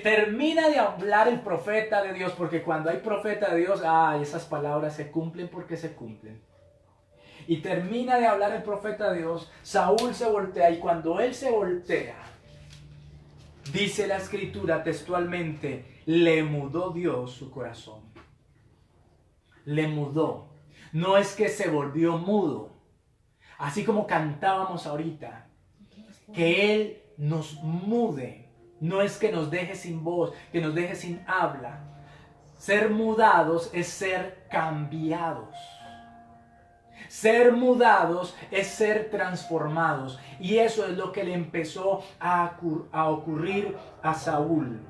Termina de hablar el profeta de Dios, porque cuando hay profeta de Dios, esas palabras se cumplen porque se cumplen. Y termina de hablar el profeta de Dios, Saúl se voltea, y cuando él se voltea, dice la Escritura textualmente, le mudó Dios su corazón. Le mudó. No es que se volvió mudo, así como cantábamos ahorita, que Él nos mude. No es que nos deje sin voz, que nos deje sin habla. Ser mudados es ser cambiados. Ser mudados es ser transformados. Y eso es lo que le empezó a ocurrir a Saúl.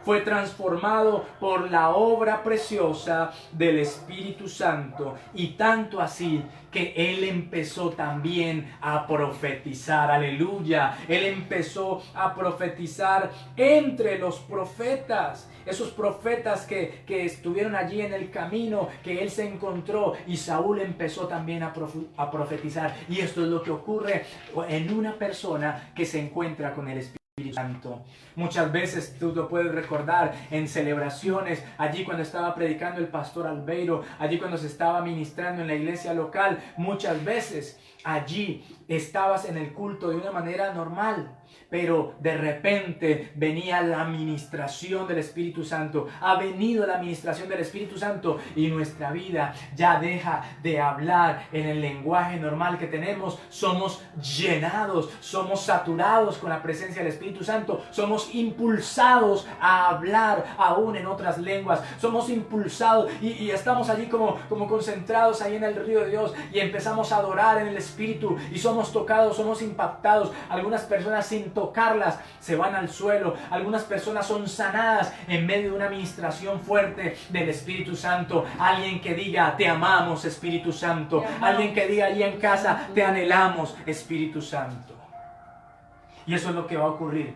Fue transformado por la obra preciosa del Espíritu Santo, y tanto así que él empezó también a profetizar. Aleluya. Él empezó a profetizar entre los profetas, esos profetas que estuvieron allí en el camino que él se encontró, y Saúl empezó también a profetizar. Y esto es lo que ocurre en una persona que se encuentra con el Espíritu Santo. Muchas veces tú lo puedes recordar en celebraciones, allí cuando estaba predicando el pastor Albeiro, allí cuando se estaba ministrando en la iglesia local, muchas veces allí estabas en el culto de una manera normal, pero de repente venía la administración del Espíritu Santo. Ha venido la administración del Espíritu Santo y nuestra vida ya deja de hablar en el lenguaje normal que tenemos. Somos llenados, somos saturados con la presencia del Espíritu Santo, somos impulsados a hablar aún en otras lenguas, somos impulsados y estamos allí como concentrados ahí en el río de Dios, y empezamos a adorar en el Espíritu, y somos tocados, somos impactados. Algunas personas sin tocarlas se van al suelo, algunas personas son sanadas en medio de una administración fuerte del Espíritu Santo. Alguien que diga, te amamos, Espíritu Santo. Alguien que diga allí en casa, te anhelamos, Espíritu Santo. Y eso es lo que va a ocurrir.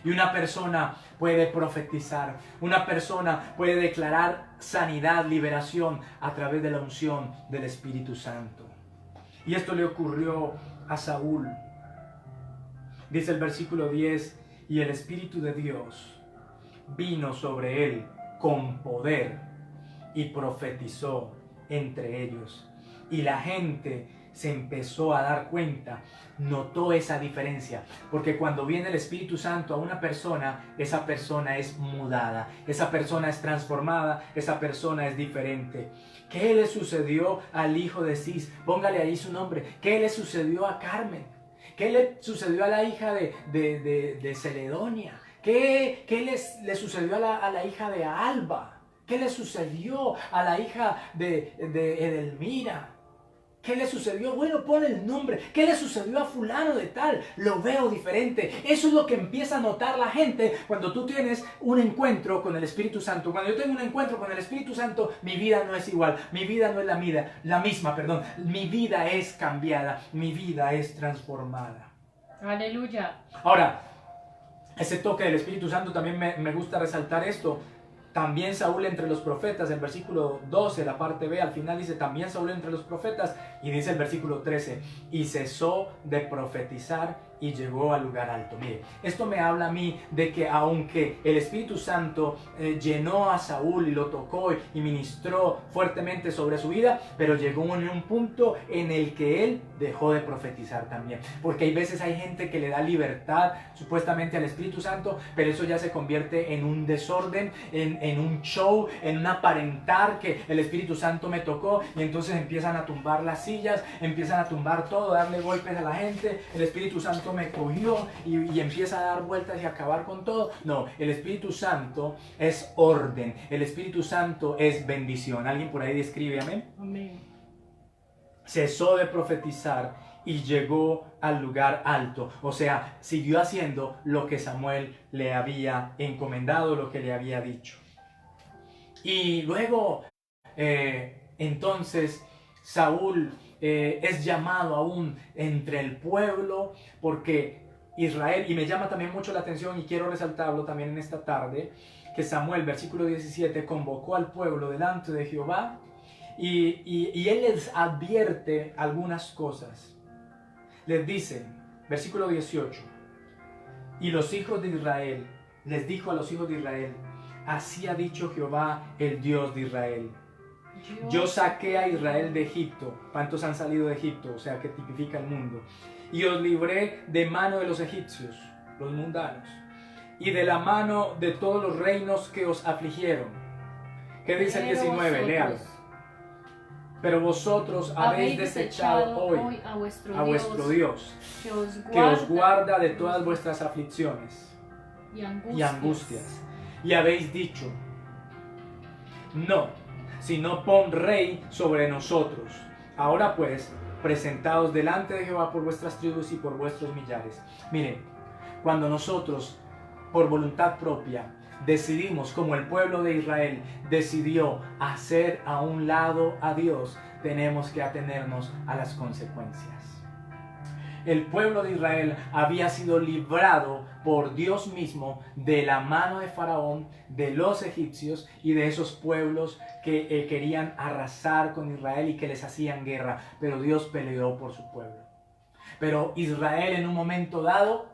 Y una persona puede profetizar, una persona puede declarar sanidad, liberación a través de la unción del Espíritu Santo. Y esto le ocurrió a Saúl. Dice el versículo 10, y el Espíritu de Dios vino sobre él con poder, y profetizó entre ellos. Y la gente se empezó a dar cuenta, notó esa diferencia, porque cuando viene el Espíritu Santo a una persona, esa persona es mudada, esa persona es transformada, esa persona es diferente. ¿Qué le sucedió al hijo de Cis? Póngale ahí su nombre. ¿Qué le sucedió a Carmen? ¿Qué le sucedió a la hija de Celedonia? ¿Qué le sucedió a la hija de Alba? ¿Qué le sucedió a la hija de Edelmira? ¿Qué le sucedió? Bueno, pon el nombre. ¿Qué le sucedió a fulano de tal? Lo veo diferente. Eso es lo que empieza a notar la gente cuando tú tienes un encuentro con el Espíritu Santo. Cuando yo tengo un encuentro con el Espíritu Santo, mi vida no es igual. Mi vida no es la misma. Mi vida es cambiada. Mi vida es transformada. Aleluya. Ahora, ese toque del Espíritu Santo también me gusta resaltar esto. También Saúl entre los profetas, el versículo 12, la parte B, al final dice, también Saúl entre los profetas, y dice el versículo 13, y cesó de profetizar y llegó al lugar alto. Mire, esto me habla a mí de que aunque el Espíritu Santo llenó a Saúl y lo tocó y ministró fuertemente sobre su vida, pero llegó en un punto en el que él dejó de profetizar también. Porque hay veces hay gente que le da libertad supuestamente al Espíritu Santo, pero eso ya se convierte en un desorden, en un show, en un aparentar que el Espíritu Santo me tocó, y entonces empiezan a tumbar las sillas, empiezan a tumbar todo, darle golpes a la gente. El Espíritu Santo me cogió y empieza a dar vueltas y acabar con todo. No, el Espíritu Santo es orden, el Espíritu Santo es bendición. ¿Alguien por ahí describe amén? Amén. Cesó de profetizar y llegó al lugar alto. O sea, siguió haciendo lo que Samuel le había encomendado, lo que le había dicho. Y luego, entonces, Saúl es llamado aún entre el pueblo, porque Israel, y me llama también mucho la atención y quiero resaltarlo también en esta tarde, que Samuel, versículo 17, convocó al pueblo delante de Jehová y él les advierte algunas cosas. Les dice, versículo 18, y los hijos de Israel, les dijo a los hijos de Israel, así ha dicho Jehová, el Dios de Israel. Yo saqué a Israel de Egipto. ¿Cuántos han salido de Egipto? O sea, que tipifica el mundo. Y os libré de mano de los egipcios, los mundanos, y de la mano de todos los reinos que os afligieron. ¿Qué dice el 19? Léalo. Pero vosotros habéis desechado hoy a vuestro Dios, que os guarda de todas vuestras aflicciones y angustias. Y habéis dicho, no, sino pon rey sobre nosotros. Ahora pues, presentaos delante de Jehová por vuestras tribus y por vuestros millares. Miren, cuando nosotros, por voluntad propia, decidimos, como el pueblo de Israel decidió hacer a un lado a Dios, tenemos que atenernos a las consecuencias. El pueblo de Israel había sido librado por Dios mismo de la mano de Faraón, de los egipcios y de esos pueblos que querían arrasar con Israel y que les hacían guerra. Pero Dios peleó por su pueblo. Pero Israel en un momento dado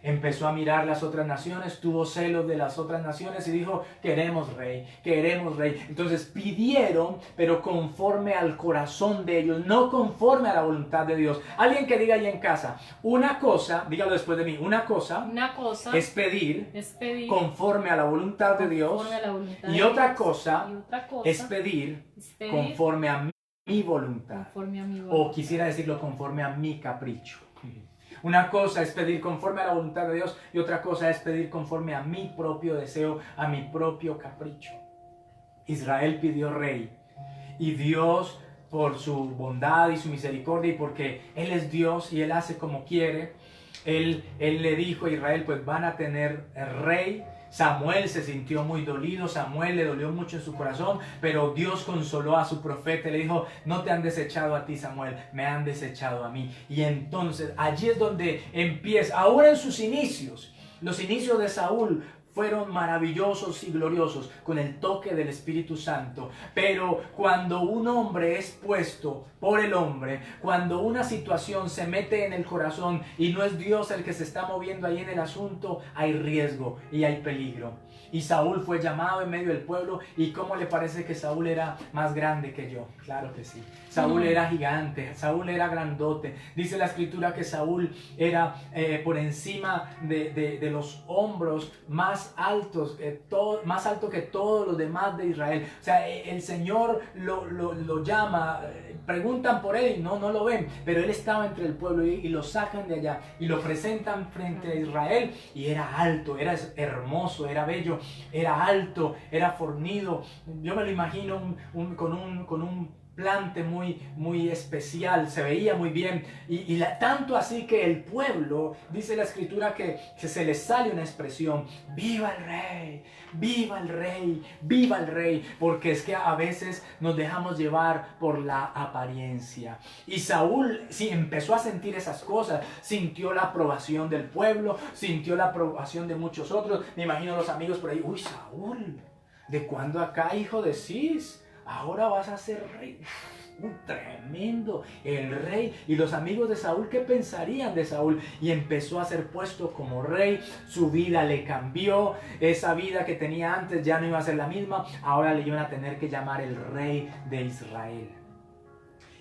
empezó a mirar las otras naciones, tuvo celos de las otras naciones y dijo, queremos rey, queremos rey. Entonces pidieron, pero conforme al corazón de ellos, no conforme a la voluntad de Dios. Alguien que diga ahí en casa, una cosa, dígalo después de mí, una cosa es pedir conforme a la voluntad de Dios, y otra cosa es pedir conforme a mi voluntad, o quisiera decirlo conforme a mi capricho. Una cosa es pedir conforme a la voluntad de Dios y otra cosa es pedir conforme a mi propio deseo, a mi propio capricho. Israel pidió rey y Dios, por su bondad y su misericordia y porque Él es Dios y Él hace como quiere, Él le dijo a Israel, pues van a tener rey. Samuel se sintió muy dolido, Samuel le dolió mucho en su corazón, pero Dios consoló a su profeta y le dijo, no te han desechado a ti, Samuel, me han desechado a mí. Y entonces allí es donde empieza, ahora en sus inicios, los inicios de Saúl fueron maravillosos y gloriosos con el toque del Espíritu Santo. Pero cuando un hombre es puesto por el hombre, cuando una situación se mete en el corazón y no es Dios el que se está moviendo ahí en el asunto, hay riesgo y hay peligro. Y Saúl fue llamado en medio del pueblo. ¿Y cómo le parece que Saúl era más grande que yo? Claro que sí. Saúl era gigante, Saúl era grandote. Dice la escritura que Saúl era por encima de los hombros más altos, más alto que todos los demás de Israel. O sea, el Señor lo llama, preguntan por él y no lo ven, pero él estaba entre el pueblo y lo sacan de allá y lo presentan frente a Israel, y era alto, era hermoso, era bello, era alto, era fornido. Yo me lo imagino con un plante muy especial, se veía muy bien, y tanto así que el pueblo, dice la escritura, que se le sale una expresión: ¡viva el rey! ¡Viva el rey! ¡Viva el rey! Porque es que a veces nos dejamos llevar por la apariencia. Y Saúl sí empezó a sentir esas cosas, sintió la aprobación del pueblo, sintió la aprobación de muchos otros. Me imagino los amigos por ahí: ¡uy, Saúl! ¿De cuándo acá, hijo de Cis? Ahora vas a ser rey. Tremendo, el rey. Y los amigos de Saúl, ¿qué pensarían de Saúl? Y empezó a ser puesto como rey. Su vida le cambió. Esa vida que tenía antes ya no iba a ser la misma. Ahora le iban a tener que llamar el rey de Israel.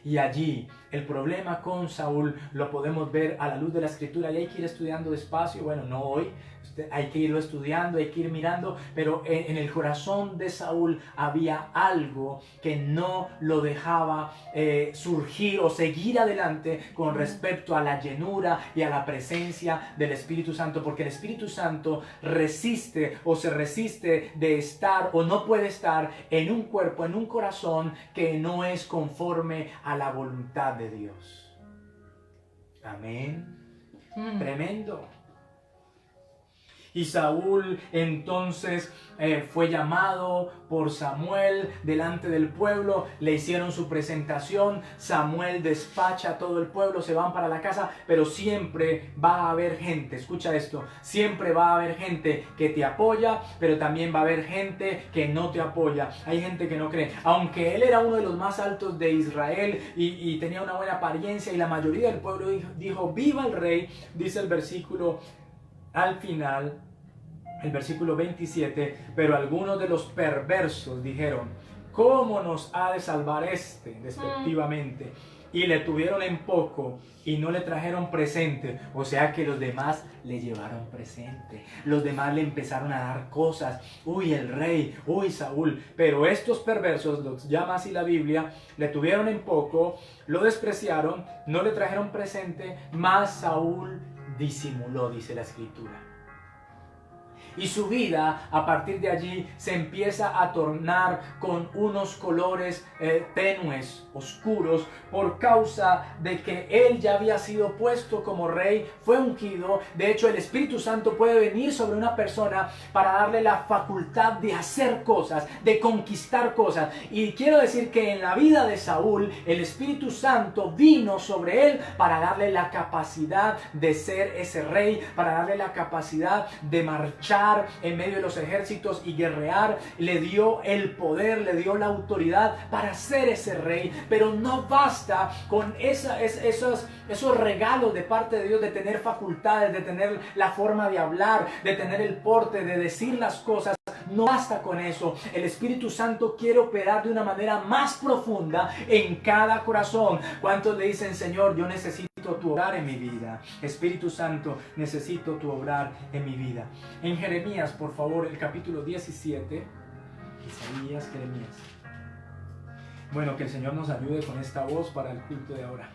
Y allí el problema con Saúl lo podemos ver a la luz de la escritura, y hay que ir estudiando despacio. Bueno, no hoy, hay que irlo estudiando, hay que ir mirando, pero en el corazón de Saúl había algo que no lo dejaba surgir o seguir adelante con respecto a la llenura y a la presencia del Espíritu Santo, porque el Espíritu Santo resiste o se resiste de estar o no puede estar en un cuerpo, en un corazón que no es conforme a la voluntad de Dios. Amén. Tremendo. Y Saúl entonces fue llamado por Samuel delante del pueblo, le hicieron su presentación. Samuel despacha a todo el pueblo, se van para la casa, pero siempre va a haber gente, escucha esto, siempre va a haber gente que te apoya, pero también va a haber gente que no te apoya. Hay gente que no cree, aunque él era uno de los más altos de Israel y tenía una buena apariencia, y la mayoría del pueblo dijo viva el rey. Dice el versículo al final, el versículo 27, pero algunos de los perversos dijeron: ¿cómo nos ha de salvar este? Despectivamente. Y le tuvieron en poco y no le trajeron presente. O sea que los demás le llevaron presente. Los demás le empezaron a dar cosas. Uy, el rey, uy, Saúl. Pero estos perversos, los llama así la Biblia, le tuvieron en poco, lo despreciaron, no le trajeron presente, mas Saúl disimuló, dice la escritura. Y su vida a partir de allí se empieza a tornar con unos colores tenues, oscuros, por causa de que él ya había sido puesto como rey, fue ungido. De hecho, el Espíritu Santo puede venir sobre una persona para darle la facultad de hacer cosas, de conquistar cosas. Y quiero decir que en la vida de Saúl, el Espíritu Santo vino sobre él para darle la capacidad de ser ese rey, para darle la capacidad de marchar en medio de los ejércitos y guerrear. Le dio el poder, le dio la autoridad para ser ese rey. Pero no basta con esos regalos de parte de Dios, de tener facultades, de tener la forma de hablar, de tener el porte, de decir las cosas. No basta con eso. El Espíritu Santo quiere operar de una manera más profunda en cada corazón. ¿Cuántos le dicen: Señor, yo necesito tu obrar en mi vida? Espíritu Santo, necesito tu obrar en mi vida. En Jeremías, por favor, el capítulo 17. Isaías, Jeremías. Bueno, que el Señor nos ayude con esta voz para el culto de ahora.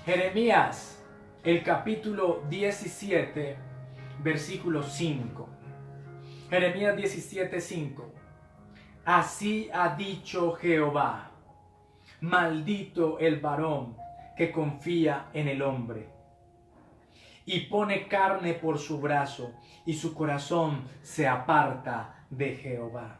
Jeremías, el capítulo 17, versículo 5. Jeremías 17:5. Así ha dicho Jehová: maldito el varón que confía en el hombre y pone carne por su brazo, y su corazón se aparta de Jehová.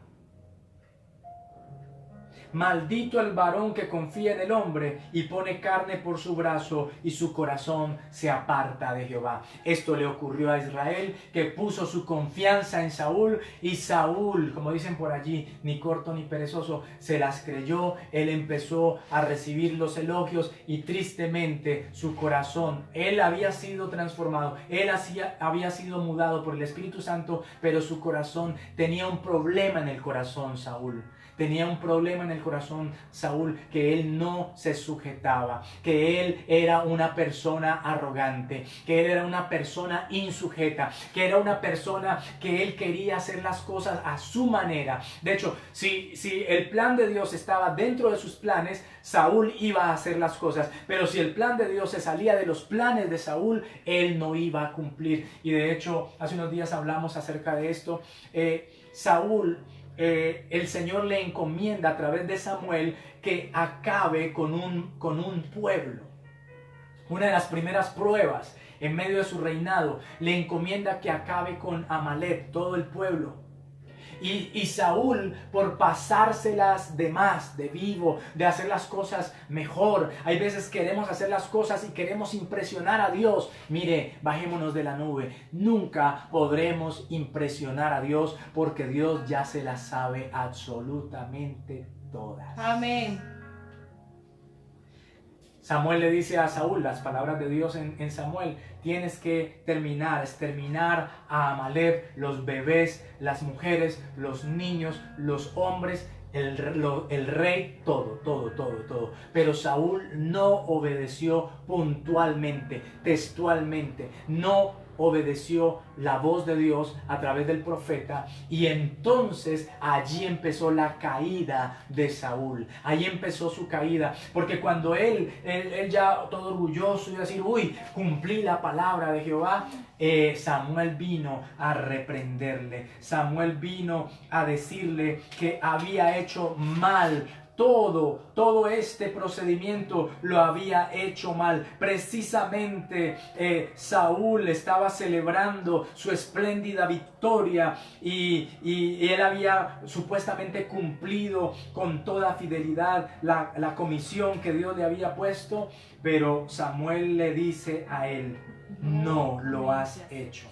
maldito el varón que confía en el hombre y pone carne por su brazo y su corazón se aparta de Jehová. Esto le ocurrió a Israel, que puso su confianza en Saúl, y Saúl, como dicen por allí, ni corto ni perezoso, se las creyó. Él empezó a recibir los elogios y tristemente su corazón, él había sido transformado, él había sido mudado por el Espíritu Santo, pero su corazón tenía un problema en el corazón. Saúl tenía un problema en el corazón, Saúl, que él no se sujetaba, que él era una persona arrogante, que él era una persona insujeta, que era una persona que él quería hacer las cosas a su manera. De hecho, si el plan de Dios estaba dentro de sus planes, Saúl iba a hacer las cosas, pero si el plan de Dios se salía de los planes de Saúl, él no iba a cumplir. Y de hecho, hace unos días hablamos acerca de esto. Saúl, el Señor le encomienda a través de Samuel que acabe con un pueblo. Una de las primeras pruebas en medio de su reinado, le encomienda que acabe con Amalek, todo el pueblo. Y Saúl, por pasárselas de más, de vivo, de hacer las cosas mejor. Hay veces queremos hacer las cosas y queremos impresionar a Dios. Mire, bajémonos de la nube. Nunca podremos impresionar a Dios porque Dios ya se las sabe absolutamente todas. Amén. Samuel le dice a Saúl, las palabras de Dios en Samuel: tienes que exterminar a Amalek, los bebés, las mujeres, los niños, los hombres, el rey, todo. Pero Saúl no obedeció puntualmente, textualmente, no obedeció la voz de Dios a través del profeta, y entonces allí empezó la caída de Saúl. Allí empezó su caída, porque cuando él ya todo orgulloso y decir, uy, cumplí la palabra de Jehová, Samuel vino a reprenderle. Samuel vino a decirle que había hecho mal. Todo este procedimiento lo había hecho mal. Precisamente Saúl estaba celebrando su espléndida victoria y él había supuestamente cumplido con toda fidelidad la comisión que Dios le había puesto, pero Samuel le dice a él: no lo has hecho.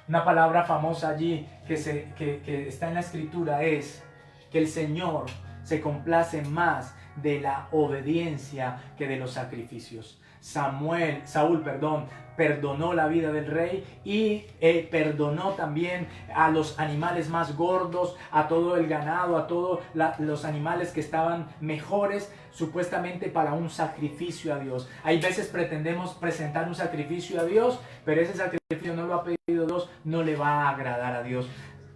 Una palabra famosa allí que está en la escritura es que el Señor se complace más de la obediencia que de los sacrificios. Saúl, perdonó la vida del rey y perdonó también a los animales más gordos, a todo el ganado, a todos los animales que estaban mejores, supuestamente para un sacrificio a Dios. Hay veces pretendemos presentar un sacrificio a Dios, pero ese sacrificio no lo ha pedido Dios, no le va a agradar a Dios.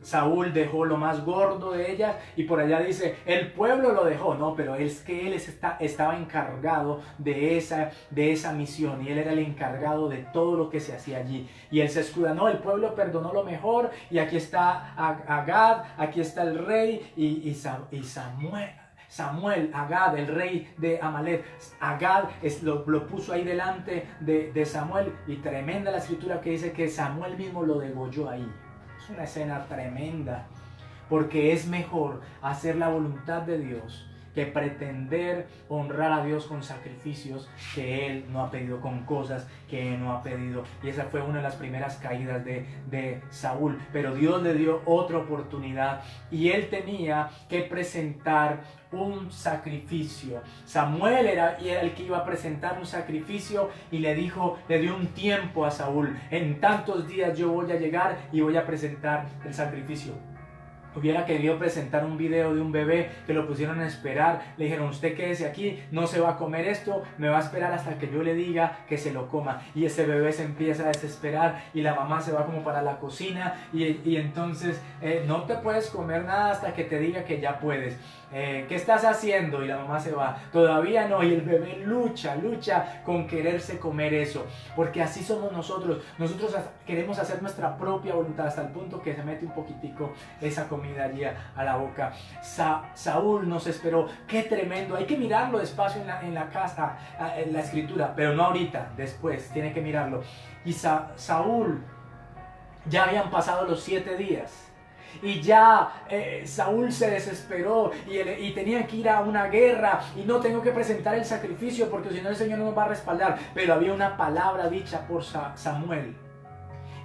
Saúl dejó lo más gordo de ellas, y por allá dice, el pueblo lo dejó. No, pero es que él estaba encargado de esa misión, y él era el encargado de todo lo que se hacía allí. Y él se escuda, no, el pueblo perdonó lo mejor, y aquí está Agag, aquí está el rey, y Samuel, Agag, el rey de Amalek. Agag lo puso ahí delante de Samuel, y tremenda la escritura que dice que Samuel mismo lo degolló ahí. Es una escena tremenda, porque es mejor hacer la voluntad de Dios que pretender honrar a Dios con sacrificios que Él no ha pedido, con cosas que Él no ha pedido. Y esa fue una de las primeras caídas de Saúl. Pero Dios le dio otra oportunidad, y él tenía que presentar un sacrificio. Samuel era el que iba a presentar un sacrificio, y le dio un tiempo a Saúl: en tantos días yo voy a llegar y voy a presentar el sacrificio. Hubiera querido presentar un video de un bebé que lo pusieron a esperar. Le dijeron, usted quédese aquí, no se va a comer esto, me va a esperar hasta que yo le diga que se lo coma. Y ese bebé se empieza a desesperar, y la mamá se va como para la cocina, y entonces no te puedes comer nada hasta que te diga que ya puedes. ¿Qué estás haciendo? Y la mamá se va. Todavía no. Y el bebé lucha con quererse comer eso, porque así somos nosotros. Nosotros queremos hacer nuestra propia voluntad, hasta el punto que se mete un poquitico esa comida allí a la boca. Saúl nos esperó. Qué tremendo. Hay que mirarlo despacio en la casa, en la escritura, pero no ahorita, después tiene que mirarlo. Y Saúl, ya habían pasado los 7 días. y ya Saúl se desesperó y tenía que ir a una guerra y no tengo que presentar el sacrificio porque si no el Señor no nos va a respaldar. Pero había una palabra dicha por Samuel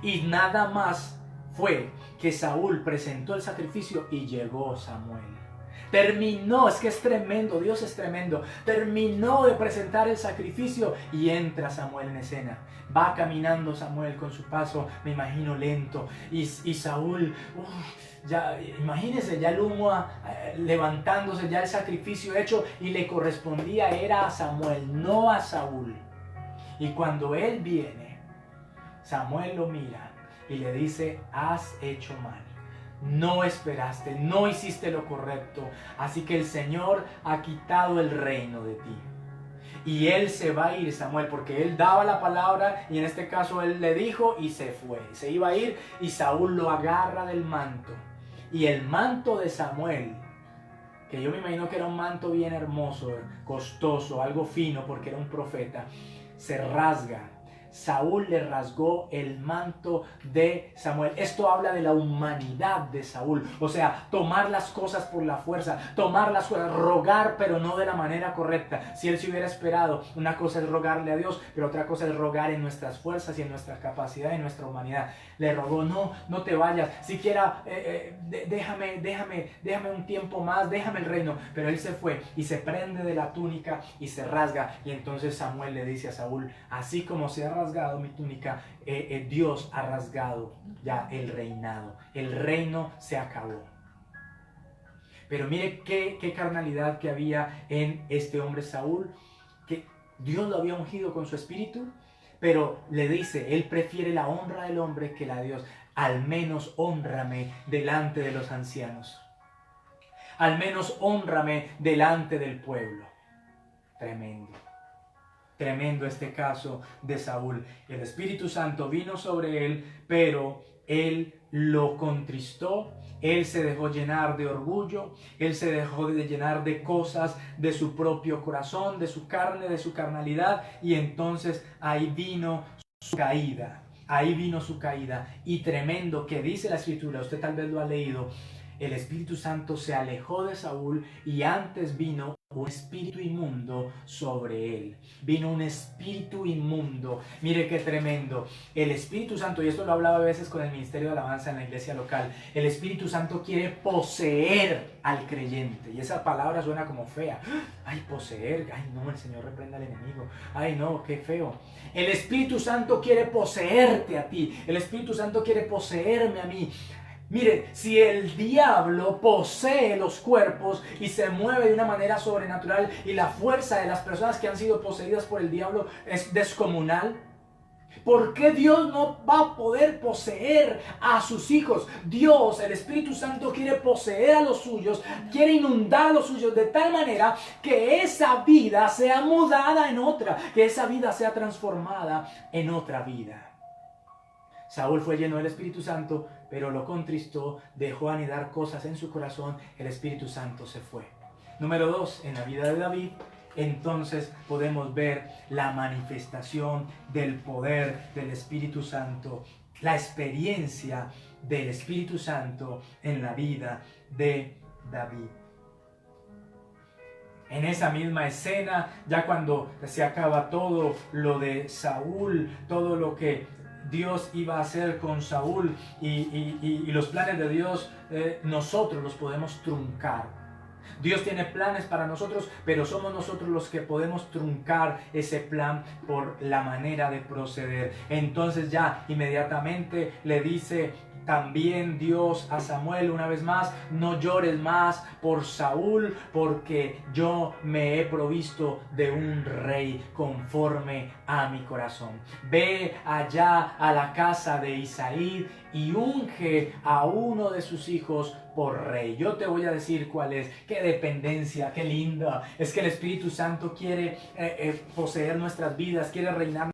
y nada más fue que Saúl presentó el sacrificio y llegó Samuel. Terminó, es que es tremendo, Dios es tremendo. Terminó de presentar el sacrificio y entra Samuel en escena. Va caminando Samuel con su paso, me imagino, lento. Y Saúl, ya, imagínense, ya el humo levantándose, ya el sacrificio hecho y le correspondía era a Samuel, no a Saúl. Y cuando él viene, Samuel lo mira y le dice, has hecho mal. No esperaste, no hiciste lo correcto, así que el Señor ha quitado el reino de ti. Y él se va a ir, Samuel, porque él daba la palabra y en este caso él le dijo y se fue. Se iba a ir y Saúl lo agarra del manto. Y el manto de Samuel, que yo me imagino que era un manto bien hermoso, costoso, algo fino porque era un profeta, se rasga. Saúl le rasgó el manto de Samuel. Esto habla de la humanidad de Saúl. O sea, tomar las cosas por la fuerza, tomar las cosas, rogar, pero no de la manera correcta. Si él se hubiera esperado, una cosa es rogarle a Dios, pero otra cosa es rogar en nuestras fuerzas y en nuestra capacidad y en nuestra humanidad. Le rogó, no te vayas, siquiera déjame un tiempo más, déjame el reino. Pero él se fue y se prende de la túnica y se rasga. Y entonces Samuel le dice a Saúl, así como se ha rasgado mi túnica, Dios ha rasgado ya el reinado. El reino se acabó. Pero mire qué carnalidad que había en este hombre Saúl, que Dios lo había ungido con su espíritu, pero le dice, él prefiere la honra del hombre que la de Dios. Al menos hónrame delante de los ancianos. Al menos hónrame delante del pueblo. Tremendo. Tremendo este caso de Saúl. El Espíritu Santo vino sobre él, pero él lo contristó. Él se dejó llenar de orgullo. Él se dejó de llenar de cosas de su propio corazón, de su carne, de su carnalidad. Y entonces ahí vino su caída. Ahí vino su caída. Y tremendo que dice la Escritura, usted tal vez lo ha leído, el Espíritu Santo se alejó de Saúl y antes vino un espíritu inmundo sobre él. Vino un espíritu inmundo. Mire qué tremendo. El Espíritu Santo, y esto lo hablaba a veces con el ministerio de alabanza en la iglesia local, el Espíritu Santo quiere poseer al creyente. Y esa palabra suena como fea. Ay, poseer. Ay, no, el Señor reprenda al enemigo. Ay, no, qué feo. El Espíritu Santo quiere poseerte a ti. El Espíritu Santo quiere poseerme a mí. Mire, si el diablo posee los cuerpos y se mueve de una manera sobrenatural y la fuerza de las personas que han sido poseídas por el diablo es descomunal, ¿por qué Dios no va a poder poseer a sus hijos? Dios, el Espíritu Santo, quiere poseer a los suyos, quiere inundar a los suyos de tal manera que esa vida sea mudada en otra, que esa vida sea transformada en otra vida. Saúl fue lleno del Espíritu Santo, pero lo contristó, dejó anidar cosas en su corazón, el Espíritu Santo se fue. Número 2, en la vida de David, entonces podemos ver la manifestación del poder del Espíritu Santo, la experiencia del Espíritu Santo en la vida de David. En esa misma escena, ya cuando se acaba todo lo de Saúl, todo lo que Dios iba a hacer con Saúl y los planes de Dios, nosotros los podemos truncar. Dios tiene planes para nosotros, pero somos nosotros los que podemos truncar ese plan por la manera de proceder. Entonces ya inmediatamente le dice también Dios a Samuel una vez más, no llores más por Saúl, porque yo me he provisto de un rey conforme a mi corazón. Ve allá a la casa de Isaí y unge a uno de sus hijos por rey. Yo te voy a decir cuál es. Qué dependencia, qué linda. Es que el Espíritu Santo quiere poseer nuestras vidas, quiere reinar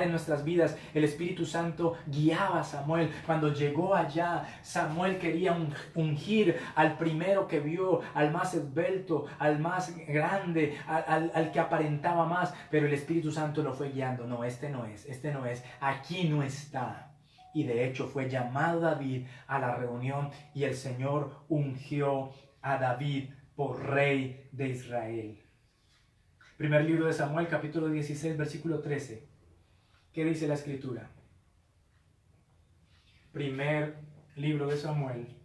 en nuestras vidas. El Espíritu Santo guiaba a Samuel. Cuando llegó allá, Samuel quería ungir al primero que vio, al más esbelto, al más grande, al que aparentaba más, pero el Espíritu Santo lo fue guiando. No, este no es, aquí no está. Y de hecho fue llamado David a la reunión y el Señor ungió a David por rey de Israel. Primer libro de Samuel, capítulo 16, versículo 13. ¿Qué dice la Escritura? Primer libro de Samuel,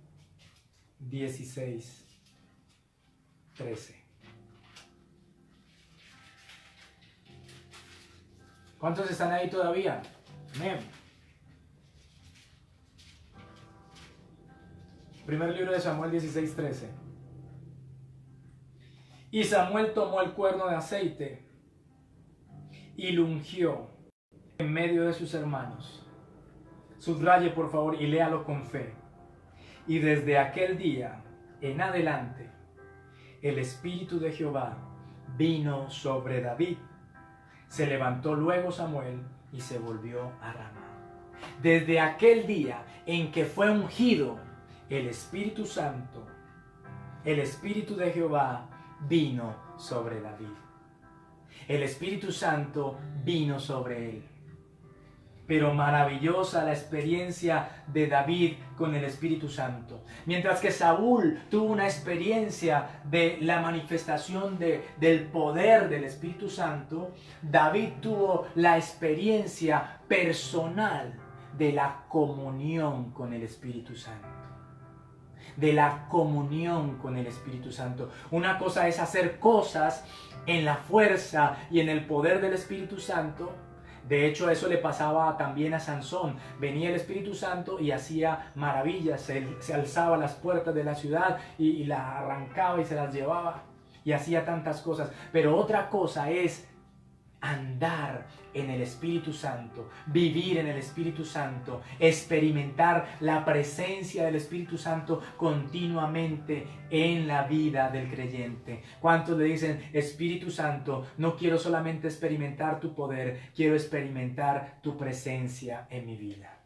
16, 13. ¿Cuántos están ahí todavía? Amén. Primer libro de Samuel 16, 13. Y Samuel tomó el cuerno de aceite y lo ungió en medio de sus hermanos. Subraye por favor y léalo con fe. Y desde aquel día en adelante el Espíritu de Jehová vino sobre David. Se levantó luego Samuel y se volvió a Ramá. Desde aquel día en que fue ungido el Espíritu Santo, el Espíritu de Jehová vino sobre David. El Espíritu Santo vino sobre él. Pero maravillosa la experiencia de David con el Espíritu Santo. Mientras que Saúl tuvo una experiencia de la manifestación del poder del Espíritu Santo, David tuvo la experiencia personal de la comunión con el Espíritu Santo. De la comunión con el Espíritu Santo. Una cosa es hacer cosas en la fuerza y en el poder del Espíritu Santo. De hecho, eso le pasaba también a Sansón. Venía el Espíritu Santo y hacía maravillas. Se alzaba las puertas de la ciudad y las arrancaba y se las llevaba. Y hacía tantas cosas. Pero otra cosa es andar en el Espíritu Santo, vivir en el Espíritu Santo, experimentar la presencia del Espíritu Santo continuamente en la vida del creyente. ¿Cuántos le dicen, Espíritu Santo, no quiero solamente experimentar tu poder, quiero experimentar tu presencia en mi vida?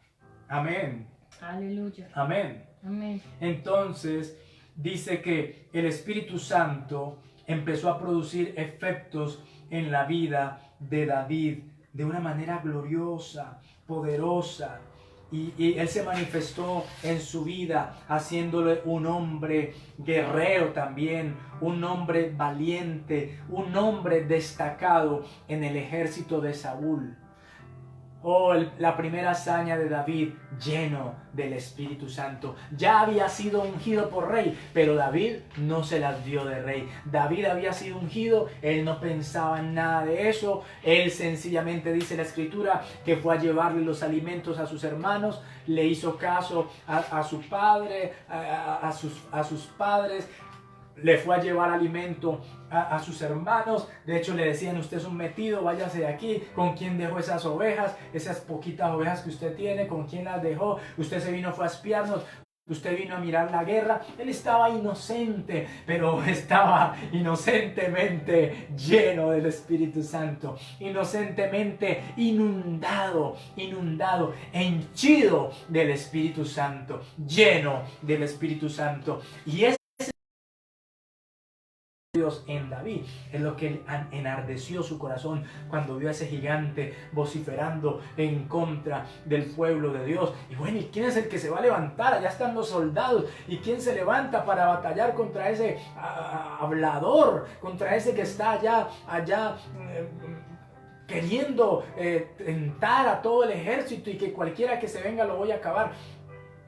Amén. Aleluya. Amén. Amén. Entonces dice que el Espíritu Santo empezó a producir efectos en la vida de David de una manera gloriosa, poderosa, y él se manifestó en su vida haciéndole un hombre guerrero también, un hombre valiente, un hombre destacado en el ejército de Saúl. Oh, la primera hazaña de David, lleno del Espíritu Santo. Ya había sido ungido por rey, pero David no se las dio de rey. David había sido ungido, él no pensaba en nada de eso. Él sencillamente, dice la Escritura, que fue a llevarle los alimentos a sus hermanos, le hizo caso a su padre, a sus padres. Le fue a llevar alimento a sus hermanos. De hecho le decían, usted es un metido, váyase de aquí. ¿Con quién dejó esas ovejas? Esas poquitas ovejas que usted tiene, ¿con quién las dejó? Usted se vino, fue a espiarnos. Usted vino a mirar la guerra. Él estaba inocente, pero estaba inocentemente lleno del Espíritu Santo, inocentemente inundado, henchido del Espíritu Santo, lleno del Espíritu Santo. Y Dios en David es lo que enardeció su corazón cuando vio a ese gigante vociferando en contra del pueblo de Dios. Y bueno, ¿y quién es el que se va a levantar? Allá están los soldados. ¿Y quién se levanta para batallar contra ese hablador? Contra ese que está allá queriendo tentar a todo el ejército y que cualquiera que se venga lo voy a acabar.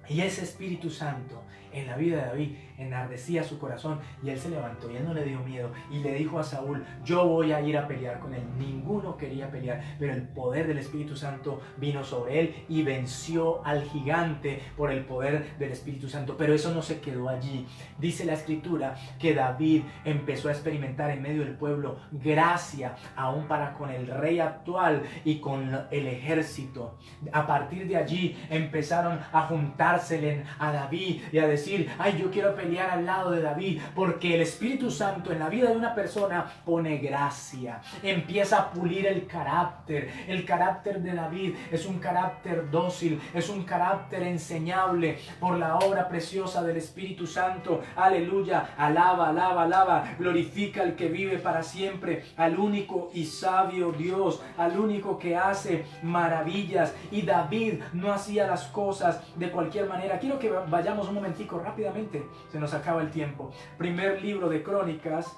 Y ese Espíritu Santo en la vida de David enardecía su corazón, y él se levantó y él no le dio miedo y le dijo a Saúl, yo voy a ir a pelear con él. Ninguno quería pelear, pero el poder del Espíritu Santo vino sobre él y venció al gigante por el poder del Espíritu Santo. Pero eso no se quedó allí. Dice la Escritura que David empezó a experimentar en medio del pueblo gracia aún para con el rey actual y con el ejército. A partir de allí empezaron a juntársele a David y a decir, decir, ay, yo quiero pelear al lado de David, porque el Espíritu Santo en la vida de una persona pone gracia, empieza a pulir el carácter. El carácter de David es un carácter dócil, es un carácter enseñable por la obra preciosa del Espíritu Santo. Aleluya, alaba, alaba, alaba, glorifica al que vive para siempre, al único y sabio Dios, al único que hace maravillas. Y David no hacía las cosas de cualquier manera. Quiero que vayamos un momentico rápidamente, se nos acaba el tiempo. Primer libro de Crónicas,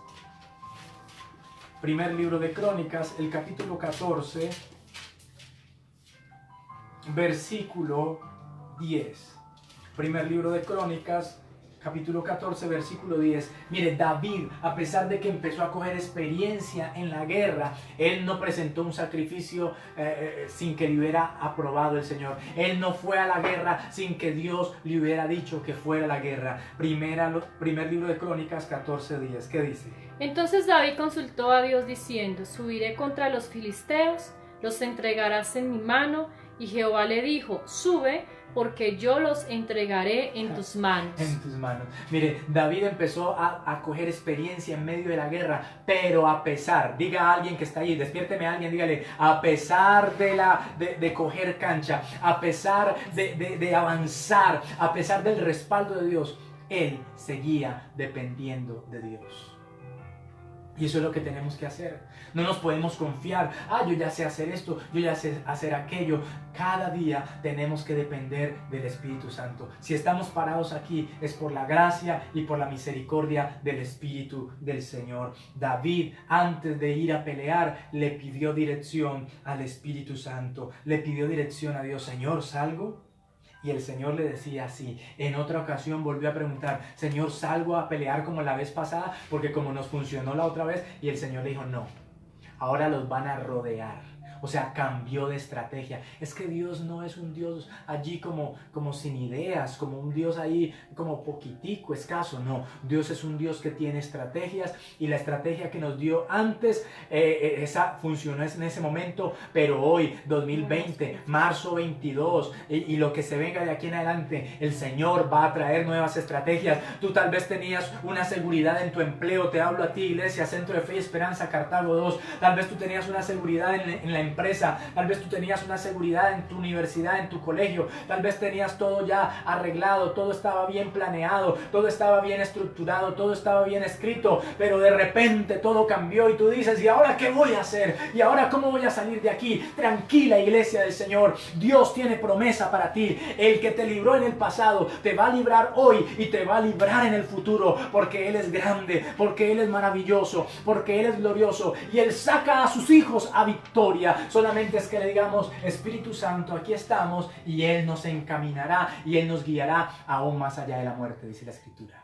el capítulo 14, versículo 10. Primer libro de Crónicas, capítulo 14, versículo 10. Mire, David, a pesar de que empezó a coger experiencia en la guerra, él no presentó un sacrificio sin que le hubiera aprobado el Señor. Él no fue a la guerra sin que Dios le hubiera dicho que fuera a la guerra. Primer libro de Crónicas 14, 10. ¿Qué dice? Entonces David consultó a Dios diciendo, subiré contra los filisteos, los entregarás en mi mano. Y Jehová le dijo, sube, porque yo los entregaré en tus manos. En tus manos. Mire, David empezó a coger experiencia en medio de la guerra, pero a pesar, diga a alguien que está ahí, despiérteme a alguien, dígale, a pesar de coger cancha, a pesar de avanzar, a pesar del respaldo de Dios, él seguía dependiendo de Dios. Y eso es lo que tenemos que hacer. No nos podemos confiar, yo ya sé hacer esto, yo ya sé hacer aquello. Cada día tenemos que depender del Espíritu Santo. Si estamos parados aquí es por la gracia y por la misericordia del Espíritu del Señor. David, antes de ir a pelear, le pidió dirección al Espíritu Santo. Le pidió dirección a Dios. Señor, ¿salgo? Y el Señor le decía así. En otra ocasión volvió a preguntar, Señor, ¿salgo a pelear como la vez pasada? Porque como nos funcionó la otra vez. Y el Señor le dijo, no, ahora los van a rodear. O sea, cambió de estrategia. Es que Dios no es un Dios allí como sin ideas, como un Dios ahí como poquitico, escaso. No, Dios es un Dios que tiene estrategias, y la estrategia que nos dio antes, esa funcionó en ese momento, pero hoy, 2020, marzo 22, y lo que se venga de aquí en adelante, el Señor va a traer nuevas estrategias. Tú tal vez tenías una seguridad en tu empleo, te hablo a ti, Iglesia, Centro de Fe y Esperanza, Cartago 2, tal vez tú tenías una seguridad en la empresa, tal vez tú tenías una seguridad en tu universidad, en tu colegio, tal vez tenías todo ya arreglado, todo estaba bien planeado, todo estaba bien estructurado, todo estaba bien escrito, pero de repente todo cambió y tú dices, ¿y ahora qué voy a hacer? ¿Y ahora cómo voy a salir de aquí? Tranquila, Iglesia del Señor, Dios tiene promesa para ti. El que te libró en el pasado te va a librar hoy y te va a librar en el futuro, porque Él es grande, porque Él es maravilloso, porque Él es glorioso, y Él saca a sus hijos a victoria. Solamente es que le digamos, Espíritu Santo, aquí estamos, y Él nos encaminará y Él nos guiará aún más allá de la muerte, dice la Escritura.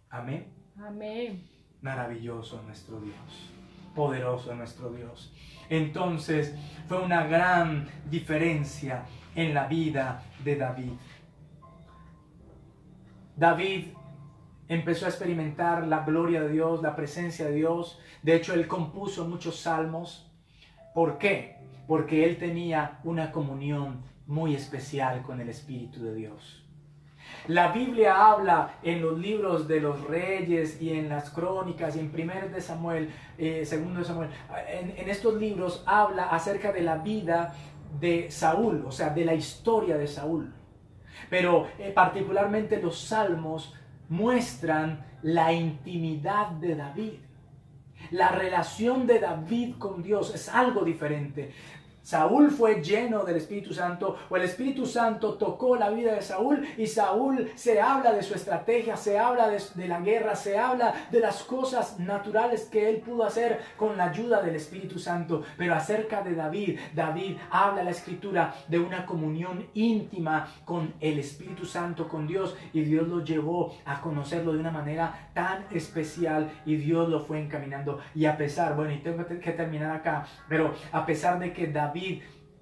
Amén. Amén. Maravilloso nuestro Dios, poderoso nuestro Dios. Entonces fue una gran diferencia en la vida de David. David empezó a experimentar la gloria de Dios, la presencia de Dios. De hecho, él compuso muchos salmos. ¿Por qué? Porque él tenía una comunión muy especial con el Espíritu de Dios. La Biblia habla en los libros de los reyes y en las crónicas y en 1 de Samuel, 2 de Samuel, en estos libros habla acerca de la vida de Saúl, o sea, de la historia de Saúl. Pero particularmente los salmos muestran la intimidad de David. La relación de David con Dios es algo diferente. Saúl fue lleno del Espíritu Santo, o el Espíritu Santo tocó la vida de Saúl, y Saúl, se habla de su estrategia, se habla de la guerra, se habla de las cosas naturales que él pudo hacer con la ayuda del Espíritu Santo. Pero acerca de David, David habla la Escritura de una comunión íntima con el Espíritu Santo, con Dios, y Dios lo llevó a conocerlo de una manera tan especial, y Dios lo fue encaminando. Y a pesar, bueno, y tengo que terminar acá, pero a pesar de que David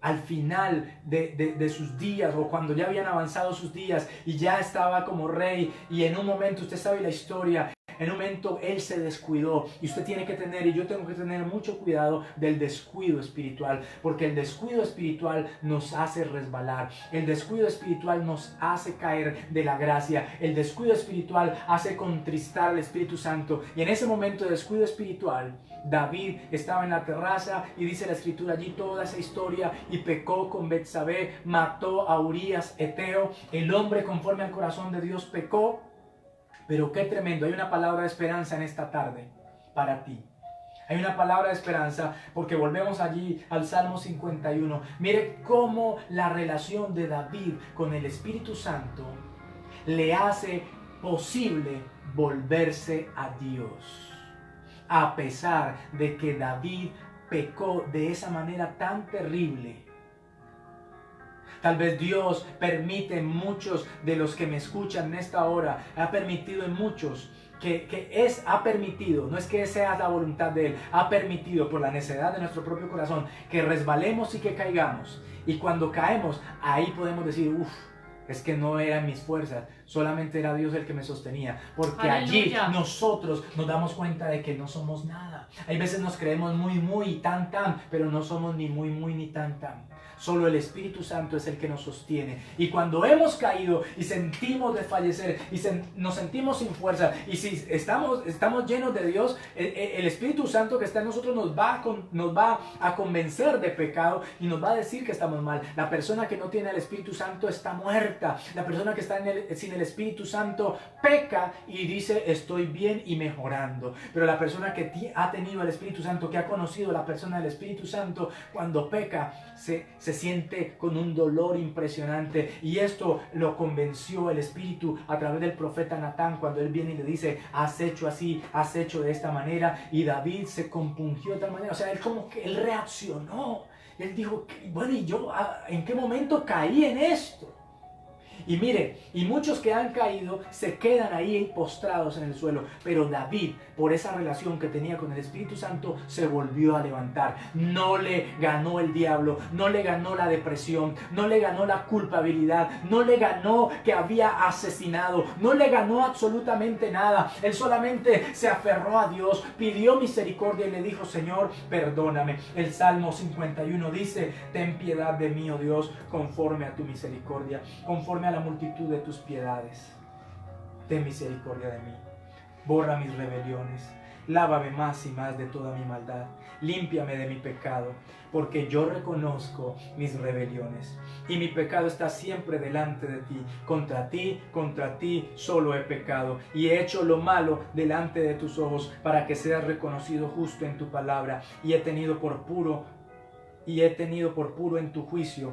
al final de sus días, o cuando ya habían avanzado sus días y ya estaba como rey, y en un momento, usted sabe la historia, en un momento él se descuidó. Y usted tiene que tener, y yo tengo que tener mucho cuidado del descuido espiritual, porque el descuido espiritual nos hace resbalar, el descuido espiritual nos hace caer de la gracia, el descuido espiritual hace contristar al Espíritu Santo. Y en ese momento de descuido espiritual, David estaba en la terraza y dice la escritura allí toda esa historia, y pecó con Betsabé, mató a Urías Eteo. El hombre conforme al corazón de Dios pecó. Pero qué tremendo, hay una palabra de esperanza en esta tarde para ti. Hay una palabra de esperanza, porque volvemos allí al Salmo 51. Mire cómo la relación de David con el Espíritu Santo le hace posible volverse a Dios. A pesar de que David pecó de esa manera tan terrible. Tal vez Dios permite en muchos de los que me escuchan en esta hora, ha permitido en muchos, ha permitido, no es que sea la voluntad de Él, ha permitido por la necedad de nuestro propio corazón que resbalemos y que caigamos. Y cuando caemos, ahí podemos decir, es que no eran mis fuerzas, solamente era Dios el que me sostenía. Porque ¡aleluya! Allí nosotros nos damos cuenta de que no somos nada. Hay veces nos creemos muy, muy, tan, pero no somos ni muy, muy, ni tan. Solo el Espíritu Santo es el que nos sostiene. Y cuando hemos caído y sentimos desfallecer y nos sentimos sin fuerza, y si estamos llenos de Dios, el Espíritu Santo que está en nosotros nos va a convencer de pecado y nos va a decir que estamos mal. La persona que no tiene el Espíritu Santo está muerta. La persona que está sin el Espíritu Santo peca y dice estoy bien y mejorando. Pero la persona que ha tenido el Espíritu Santo, que ha conocido la persona del Espíritu Santo, cuando peca se siente con un dolor impresionante. Y esto lo convenció el Espíritu a través del profeta Natán, cuando él viene y le dice, has hecho así, has hecho de esta manera. Y David se compungió de tal manera, o sea, él reaccionó. Él dijo, bueno, ¿y yo en qué momento caí en esto? Y mire, y muchos que han caído se quedan ahí postrados en el suelo. Pero David, por esa relación que tenía con el Espíritu Santo, se volvió a levantar. No le ganó el diablo, no le ganó la depresión, no le ganó la culpabilidad, no le ganó que había asesinado, no le ganó absolutamente nada. Él solamente se aferró a Dios, pidió misericordia y le dijo, Señor, perdóname. El Salmo 51 dice, ten piedad de mí, oh Dios, conforme a tu misericordia, conforme a la multitud de tus piedades. Ten misericordia de mí. Borra mis rebeliones. Lávame más y más de toda mi maldad. Límpiame de mi pecado, porque yo reconozco mis rebeliones. Y mi pecado está siempre delante de ti. Contra ti solo he pecado. Y he hecho lo malo delante de tus ojos, para que seas reconocido justo en tu palabra. Y he tenido por puro en tu juicio.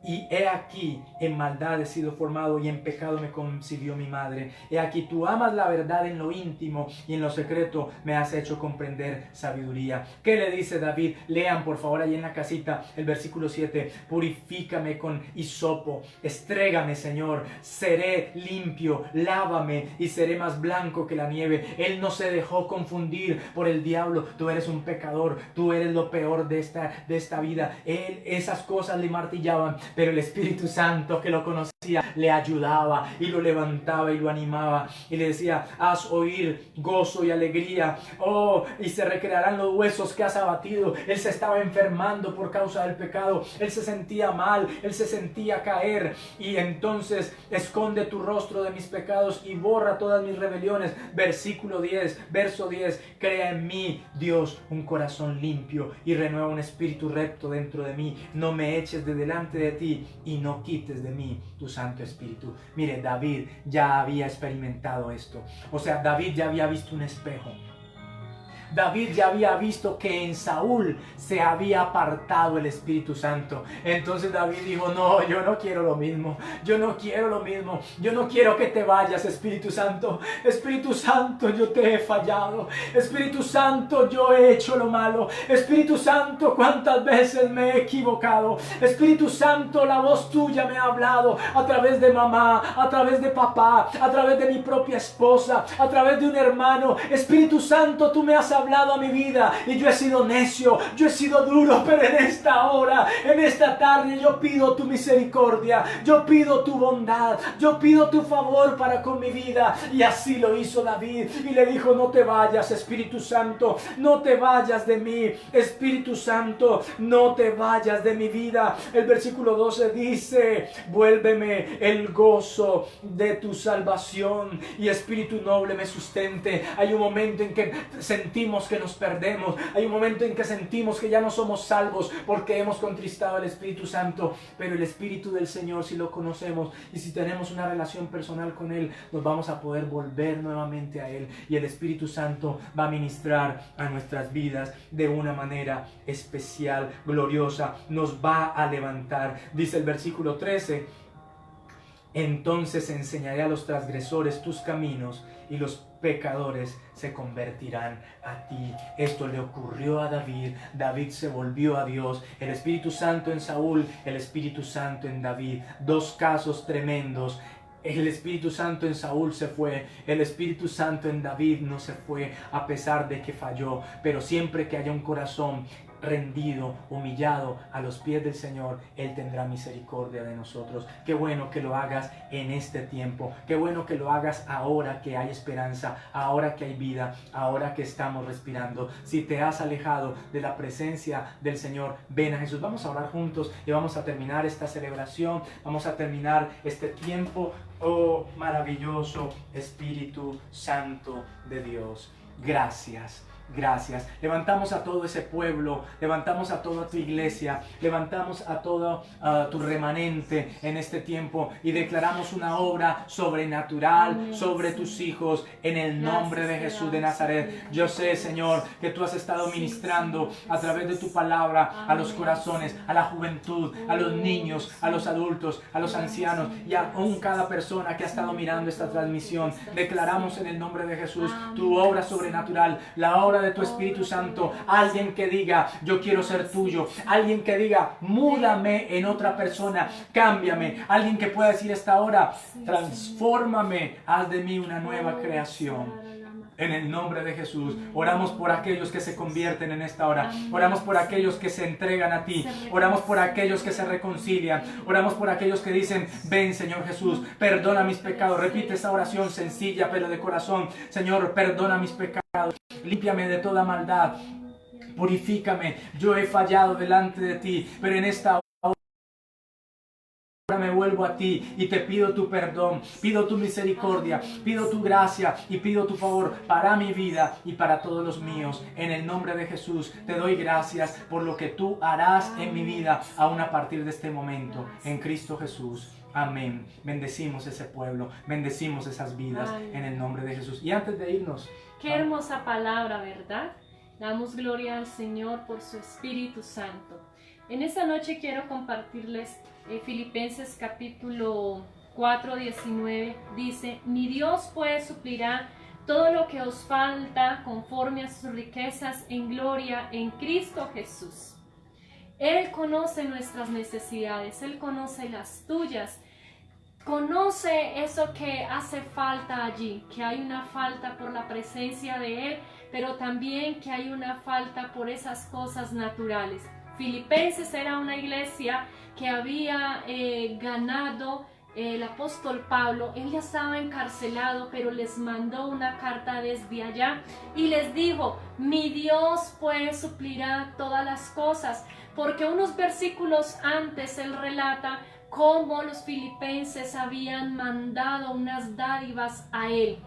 Y he aquí, en maldad he sido formado, y en pecado me concibió mi madre. He aquí, tú amas la verdad en lo íntimo, y en lo secreto me has hecho comprender sabiduría. ¿Qué le dice David? Lean por favor allí en la casita el versículo 7. Purifícame con hisopo, estrégame, Señor, seré limpio, lávame y seré más blanco que la nieve. Él no se dejó confundir por el diablo. Tú eres un pecador, tú eres lo peor de esta vida. Esas cosas le martillaban, pero el Espíritu Santo, que lo conocía, le ayudaba y lo levantaba y lo animaba y le decía, haz oír gozo y alegría, y se recrearán los huesos que has abatido. Él se estaba enfermando por causa del pecado, él se sentía mal, él se sentía caer, y entonces esconde tu rostro de mis pecados y borra todas mis rebeliones. Verso 10, crea en mí, Dios, un corazón limpio y renueva un espíritu recto dentro de mí. No me eches de delante de ti y no quites de mí tu Santo Espíritu. Mire, David ya había experimentado esto. O sea, David ya había visto un espejo. David ya había visto que en Saúl se había apartado el Espíritu Santo. Entonces David dijo, no, yo no quiero lo mismo. Yo no quiero que te vayas, Espíritu Santo. Espíritu Santo, yo te he fallado. Espíritu Santo, yo he hecho lo malo. Espíritu Santo, cuántas veces me he equivocado. Espíritu Santo, la voz tuya me ha hablado a través de mamá, a través de papá, a través de mi propia esposa, a través de un hermano. Espíritu Santo, tú me has hablado hablado a mi vida y yo he sido necio, yo he sido duro, pero en esta hora, en esta tarde, yo pido tu misericordia, yo pido tu bondad, yo pido tu favor para con mi vida. Y así lo hizo David y le dijo: no te vayas, Espíritu Santo, no te vayas de mí, Espíritu Santo, no te vayas de mi vida. El versículo 12 dice: vuélveme el gozo de tu salvación y espíritu noble me sustente. Hay un momento en que sentimos que nos perdemos, hay un momento en que sentimos que ya no somos salvos porque hemos contristado al Espíritu Santo, pero el Espíritu del Señor, si lo conocemos y si tenemos una relación personal con Él, nos vamos a poder volver nuevamente a Él, y el Espíritu Santo va a ministrar a nuestras vidas de una manera especial, gloriosa, nos va a levantar. Dice el versículo 13: entonces enseñaré a los transgresores tus caminos y los pecadores se convertirán a ti. Esto le ocurrió a David. David se volvió a Dios. El Espíritu Santo en Saúl, el Espíritu Santo en David. Dos casos tremendos. El Espíritu Santo en Saúl se fue, el Espíritu Santo en David no se fue, a pesar de que falló. Pero siempre que haya un corazón rendido, humillado a los pies del Señor, Él tendrá misericordia de nosotros. Qué bueno que lo hagas en este tiempo, qué bueno que lo hagas ahora que hay esperanza, ahora que hay vida, ahora que estamos respirando. Si te has alejado de la presencia del Señor, ven a Jesús. Vamos a orar juntos y vamos a terminar esta celebración, vamos a terminar este tiempo. Oh, maravilloso Espíritu Santo de Dios, gracias. Gracias. Levantamos a todo ese pueblo, levantamos a toda tu iglesia, levantamos a todo tu remanente en este tiempo y declaramos una obra sobrenatural Amén, sobre tus hijos en el nombre de Jesús de Nazaret. Yo sé, Señor, que tú has estado ministrando a través de tu palabra a los corazones, a la juventud, a los niños, a los adultos, a los ancianos y a cada persona que ha estado mirando esta transmisión. Declaramos en el nombre de Jesús tu obra sobrenatural, la obra de tu Espíritu Santo. Alguien que diga: yo quiero ser tuyo. Alguien que diga: múdame en otra persona, cámbiame. Alguien que pueda decir esta hora: transfórmame, haz de mí una nueva creación. En el nombre de Jesús, oramos por aquellos que se convierten en esta hora. Oramos por aquellos que se entregan a ti. Oramos por aquellos que se reconcilian. Oramos por aquellos que dicen: ven, Señor Jesús, perdona mis pecados. Repite esa oración sencilla pero de corazón: Señor, perdona mis pecados. Límpiame de toda maldad. Purifícame. Yo he fallado delante de ti, pero en esta me vuelvo a ti y te pido tu perdón, pido tu misericordia, pido tu gracia y pido tu favor para mi vida y para todos los míos. En el nombre de Jesús te doy gracias por lo que tú harás en mi vida aún a partir de este momento. En Cristo Jesús. Amén. Bendecimos ese pueblo, bendecimos esas vidas en el nombre de Jesús. Y antes de irnos, qué hermosa palabra, ¿verdad? Damos gloria al Señor por su Espíritu Santo. En esta noche quiero compartirles Filipenses capítulo 4, 19. Dice: mi Dios pues suplirá todo lo que os falta conforme a sus riquezas en gloria en Cristo Jesús. Él conoce nuestras necesidades, Él conoce las tuyas. Conoce eso que hace falta allí, que hay una falta por la presencia de Él, pero también que hay una falta por esas cosas naturales. Filipenses era una iglesia que había ganado el apóstol Pablo. Él ya estaba encarcelado, pero les mandó una carta desde allá y les dijo: mi Dios pues suplirá todas las cosas, porque unos versículos antes él relata cómo los filipenses habían mandado unas dádivas a él.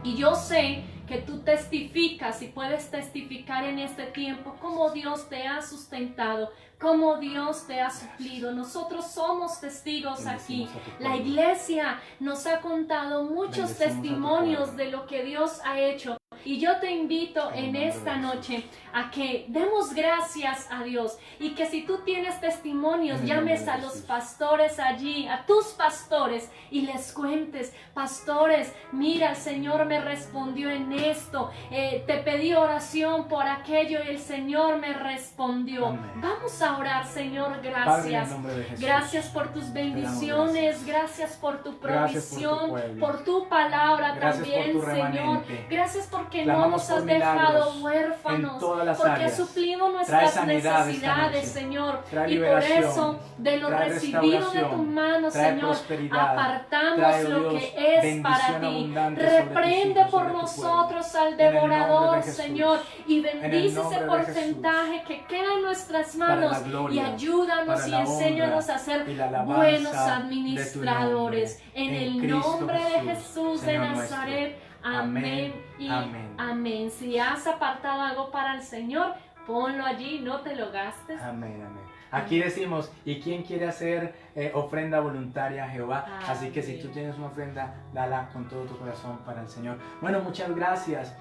Y yo sé que tú testificas y puedes testificar en este tiempo cómo Dios te ha sustentado, cómo Dios te ha suplido. Nosotros somos testigos aquí. La iglesia nos ha contado muchos testimonios de lo que Dios ha hecho. Y yo te invito en esta noche a que demos gracias a Dios y que si tú tienes testimonios, llames a los pastores allí, a tus pastores, y les cuentes: pastores, mira, el Señor me respondió en esto, te pedí oración por aquello y el Señor me respondió. Amén. Vamos a orar. Señor, gracias. Gracias por tus bendiciones, gracias por tu provisión, por tu palabra también, Señor. Gracias porque porque no Clamamos nos has por dejado milagros huérfanos, en todas las porque áreas. has suplido Trae nuestras sanidad esta necesidades, noche. Señor. Trae Y por liberación. eso, de lo Trae recibido de restauración. tus manos, Trae Señor, prosperidad. apartamos Trae, oh lo Dios, que es para bendición ti. abundante sobre tus Reprende hijos, por sobre tu nosotros al En el nombre de devorador, Jesús. Señor, y En el bendice nombre ese de porcentaje que queda en nuestras Para la manos y gloria, ayúdanos para y la enséñanos honra a ser y la alabanza buenos de tu administradores. nombre. En En el Cristo nombre de Jesús, Jesús de Señor nuestro. Nazaret. Amén y Amén. amén. Si has apartado algo para el Señor, ponlo allí, no te lo gastes. Amén, amén. Aquí decimos, ¿y quién quiere hacer ofrenda voluntaria a Jehová? Así que si Amén. tú tienes una ofrenda, dala con todo tu corazón para el Señor. Bueno, muchas gracias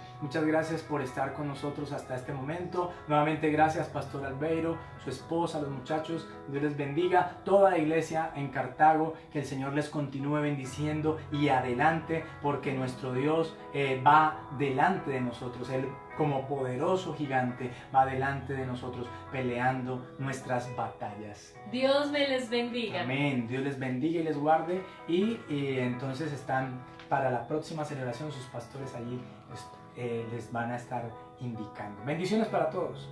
por estar con nosotros hasta este momento. Nuevamente gracias, Pastor Albeiro, su esposa, los muchachos, Dios les bendiga. Toda la iglesia en Cartago, que el Señor les continúe bendiciendo y adelante, porque nuestro Dios va delante de nosotros. Él, como poderoso gigante, va delante de nosotros peleando nuestras batallas. Dios me les bendiga. Amén. Dios les bendiga y les guarde. Y entonces están para la próxima celebración, sus pastores allí les van a estar indicando. Bendiciones para todos.